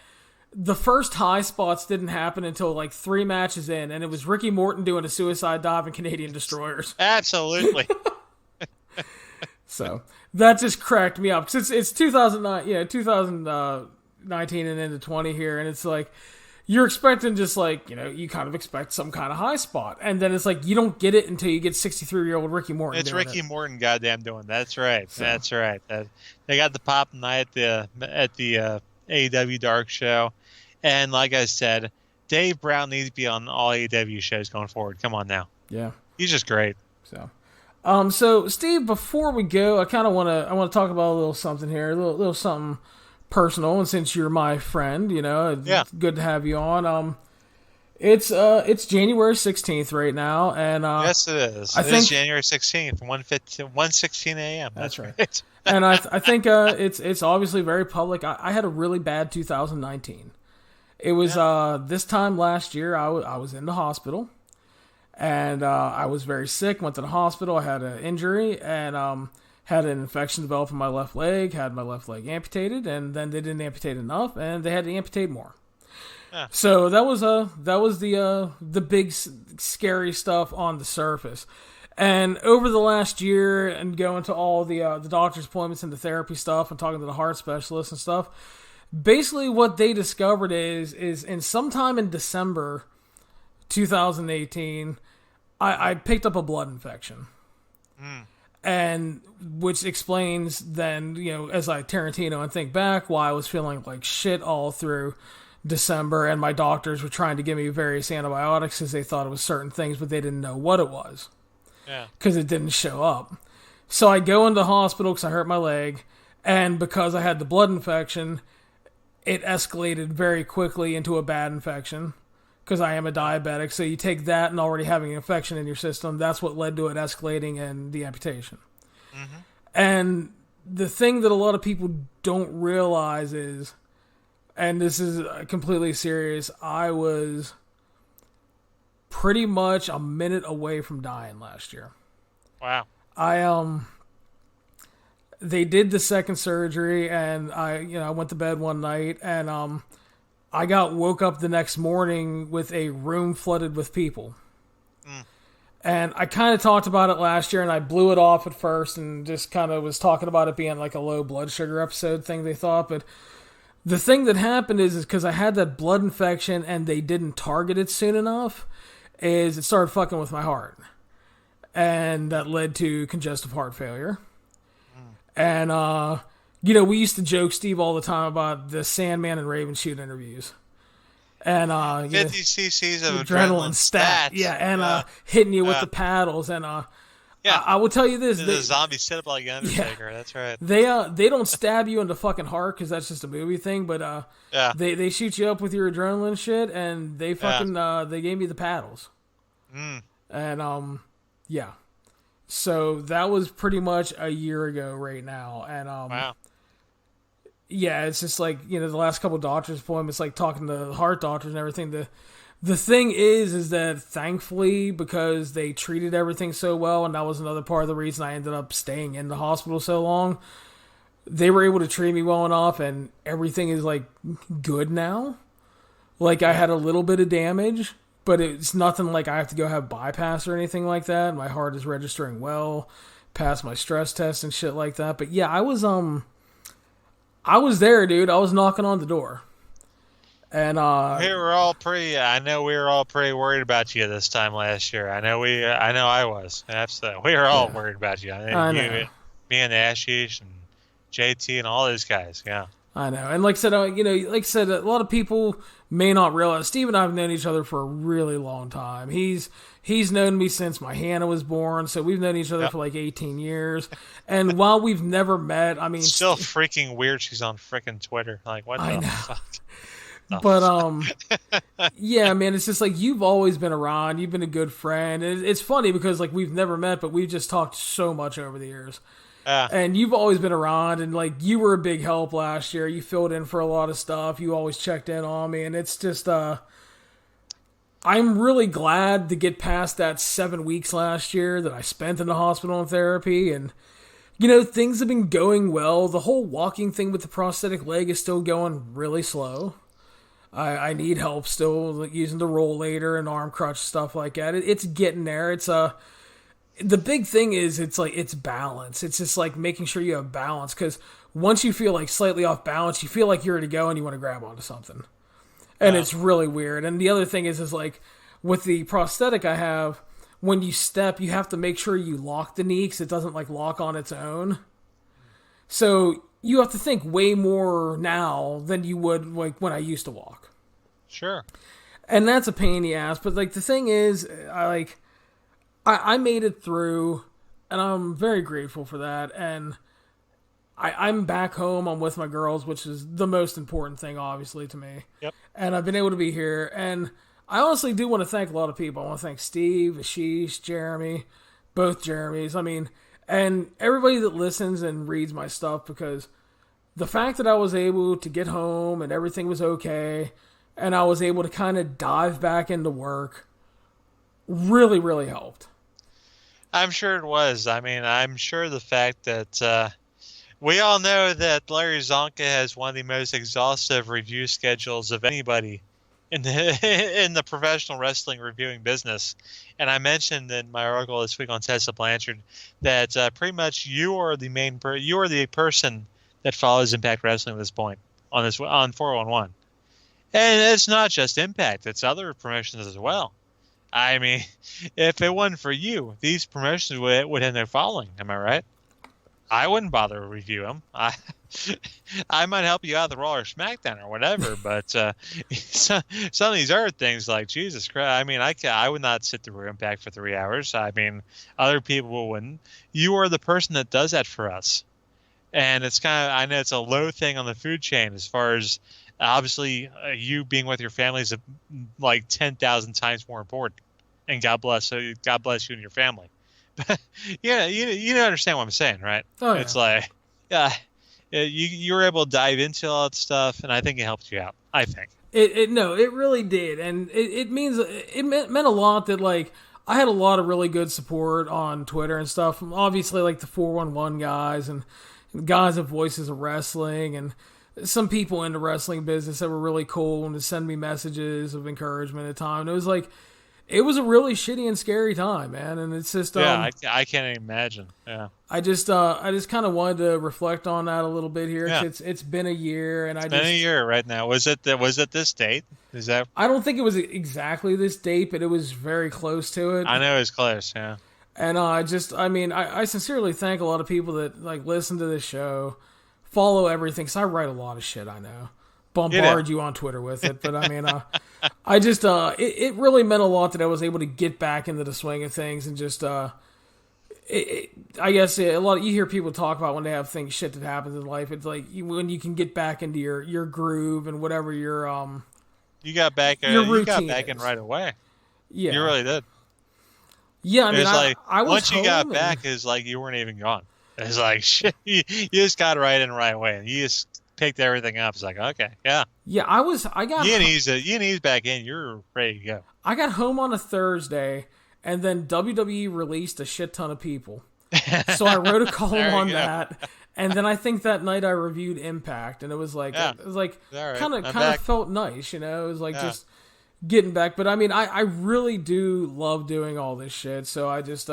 the first high spots didn't happen until like 3 matches in, and it was Ricky Morton doing a suicide dive and Canadian Destroyers. Absolutely. So that just cracked me up. It's 2009, 2019 and into 20 here, and it's like you're expecting just like you kind of expect some kind of high spot, and then it's like you don't get it until you get 63-year-old Ricky Morton. It's Ricky Morton, goddamn doing. That's right. So. That's right. They got the pop night at the AEW Dark show, and like I said, Dave Brown needs to be on all AEW shows going forward. Come on now. Yeah, he's just great. So Steve, before we go, I want to talk about a little something here, a little something personal, and since you're my friend, it's good to have you on. It's January 16th right now, and yes, it is. It's January 16th, 1:16 a.m. That's right. And I think it's obviously very public. I had a really bad 2019. It was this time last year. I was in the hospital. And I was very sick, went to the hospital, I had an injury, and had an infection develop in my left leg, had my left leg amputated, and then they didn't amputate enough, and they had to amputate more. Yeah. So that was the big scary stuff on the surface. And over the last year, and going to all the doctor's appointments and the therapy stuff, and talking to the heart specialist and stuff, basically what they discovered is in sometime in December 2018, I picked up a blood infection. And which explains then, as I Tarantino and think back, why I was feeling like shit all through December, and my doctors were trying to give me various antibiotics because they thought it was certain things, but they didn't know what it was. Yeah. Because it didn't show up. So I go into the hospital because I hurt my leg, and because I had the blood infection, it escalated very quickly into a bad infection because I am a diabetic. So you take that and already having an infection in your system, that's what led to it escalating and the amputation. Mm-hmm. And the thing that a lot of people don't realize is, and this is completely serious, I was pretty much a minute away from dying last year. Wow. They did the second surgery, and I went to bed one night, and I woke up the next morning with a room flooded with people. And I kind of talked about it last year, and I blew it off at first and just kind of was talking about it being like a low blood sugar episode thing, they thought. But the thing that happened is because I had that blood infection and they didn't target it soon enough, is it started fucking with my heart. And that led to congestive heart failure. And, we used to joke, Steve, all the time about the Sandman and Raven shoot interviews. And 50 cc's of adrenaline stat. Yeah, and hitting you with the paddles. And I will tell you this. The zombie sit up like Undertaker. Yeah, that's right. They don't stab you in the fucking heart because that's just a movie thing. But they shoot you up with your adrenaline shit, and they fucking they gave me the paddles. And yeah. So that was pretty much a year ago right now. And wow. Yeah, it's just like, the last couple of doctor's appointments, like talking to the heart doctors and everything. The thing is that thankfully, because they treated everything so well, and that was another part of the reason I ended up staying in the hospital so long, they were able to treat me well enough, and everything is like good now. Like I had a little bit of damage, but it's nothing like I have to go have bypass or anything like that. My heart is registering well, passed my stress test and shit like that. But yeah, I was there, dude. I was knocking on the door. And we were all pretty worried about you this time last year. I know I was. Absolutely. We were all worried about you. I know. Me and Ashish and JT and all those guys. Yeah. I know. And like I said, a lot of people may not realize Steve and I have known each other for a really long time. He's known me since my Hannah was born, so we've known each other for like 18 years. And while we've never met, I mean, still freaking weird. She's on freaking Twitter. Like, what the fuck? But yeah, man, it's just like you've always been around. You've been a good friend. It's funny because like we've never met, but we've just talked so much over the years. And you've always been around, and like you were a big help last year. You filled in for a lot of stuff. You always checked in on me, and it's just I'm really glad to get past that 7 weeks last year that I spent in the hospital in therapy, and things have been going well. The whole walking thing with the prosthetic leg is still going really slow. I need help still, like using the rollator and arm crutch stuff like that. It's getting there. It's the big thing is it's balance. It's just like making sure you have balance, because once you feel like slightly off balance, you feel like you're ready to go and you want to grab onto something. And it's really weird. And the other thing is like with the prosthetic I have, when you step, you have to make sure you lock the knee because it doesn't like lock on its own. So you have to think way more now than you would like when I used to walk. Sure. And that's a pain in the ass. But like the thing is, I made it through, and I'm very grateful for that. And I'm back home. I'm with my girls, which is the most important thing, obviously, to me. Yep. And I've been able to be here. And I honestly do want to thank a lot of people. I want to thank Steve, Ashish, Jeremy, both Jeremys. I mean, and everybody that listens and reads my stuff, because the fact that I was able to get home and everything was okay, and I was able to kind of dive back into work, really, really helped. I'm sure it was. I mean, I'm sure the fact that we all know that Larry Csonka has one of the most exhaustive review schedules of anybody in the professional wrestling reviewing business. And I mentioned in my article this week on Tessa Blanchard that pretty much you are the person that follows Impact Wrestling at this point. on 411. And it's not just Impact; it's other promotions as well. I mean, if it wasn't for you, these promotions would have no following. Am I right? I wouldn't bother to review them. I might help you out the Raw or SmackDown or whatever, but some of these other things, like Jesus Christ, I mean, I would not sit through Impact for 3 hours. I mean, other people wouldn't. You are the person that does that for us, and it's I know it's a low thing on the food chain as far as obviously you being with your family is like 10,000 times more important, and God bless you and your family. Yeah, you understand what I'm saying, right? Oh, yeah. It's like, yeah, you were able to dive into all that stuff, and I think it helped you out. I think it really did, and it meant a lot that like I had a lot of really good support on Twitter and stuff. Obviously, like the 411 guys and guys of Voices of Wrestling and some people in the wrestling business that were really cool and to send me messages of encouragement at times. And it was like. It was a really shitty and scary time, man, and it's just I can't imagine. Yeah, I just kind of wanted to reflect on that a little bit here. Yeah. It's been a year, and been a year right now. Was it this date? Is that? I don't think it was exactly this date, but it was very close to it. I know it was close. Yeah, and I sincerely thank a lot of people that like listen to this show, follow everything. Because I write a lot of shit. I know. Bombard you on Twitter with it, but I mean, I just it really meant a lot that I was able to get back into the swing of things and just I guess a lot of, you hear people talk about when they have shit that happens in life. It's like when you can get back into your groove and whatever your you got back you got back in right away. Yeah, you really did. Yeah, I mean, I was once you got back, it's like you weren't even gone. It's like shit, you just got right in right away, and you just picked everything up. It's like, okay, yeah. Yeah, I got... You and he's back in. You're ready to go. I got home on a Thursday, and then WWE released a shit ton of people. So I wrote a column on that, and then I think that night I reviewed Impact, and it was like, kind of felt nice, you know? It was like just getting back. But I mean, I really do love doing all this shit, so I just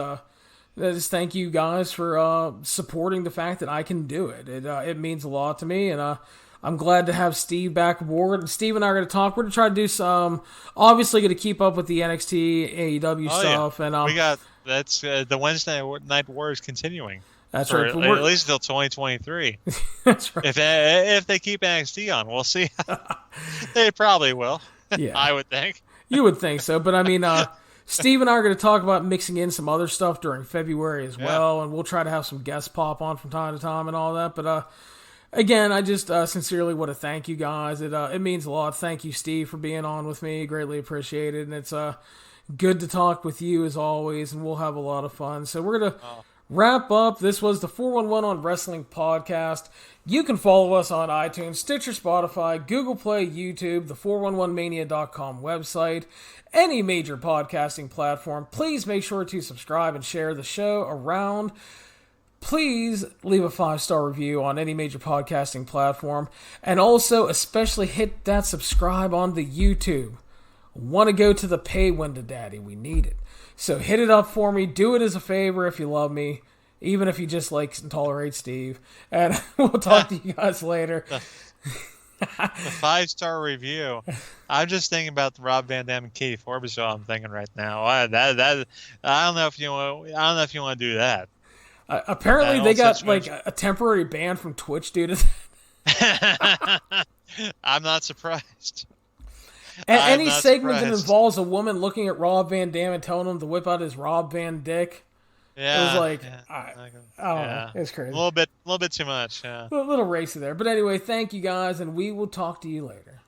thank you guys for supporting the fact that I can do it. It means a lot to me, and I'm glad to have Steve back aboard. And Steve and I are going to talk. We're going to try to do some. Obviously, going to keep up with the NXT AEW stuff, and we got that's the Wednesday Night War is continuing. That's right. At least until 2023. That's right. If they keep NXT on, we'll see. They probably will. Yeah, I would think. You would think so, but I mean. Steve and I are going to talk about mixing in some other stuff during February as well, and we'll try to have some guests pop on from time to time and all that. But again, I just sincerely want to thank you guys. It means a lot. Thank you, Steve, for being on with me. Greatly appreciated. And it's good to talk with you as always, and we'll have a lot of fun. So we're going to wrap up. This was the 411 on Wrestling podcast. You can follow us on iTunes, Stitcher, Spotify, Google Play, YouTube, the 411mania.com website, any major podcasting platform. Please make sure to subscribe and share the show around. Please leave a 5-star review on any major podcasting platform. And also, especially hit that subscribe on the YouTube. Want to go to the pay window, Daddy. We need it. So hit it up for me. Do it as a favor if you love me. Even if you just like and tolerate Steve. And we'll talk to you guys later. The 5-star review. I'm just thinking about the Rob Van Dam and Katie Forbes show. I'm thinking right now. I don't know if you want to do that. Apparently, they got like a temporary ban from Twitch due to that. I'm not surprised. And any segment that involves a woman looking at Rob Van Dam and telling him to whip out his Rob Van Dick. Yeah, it was like, I don't know. It's crazy. A little bit too much. Yeah. A little racy there. But anyway, thank you guys, and we will talk to you later.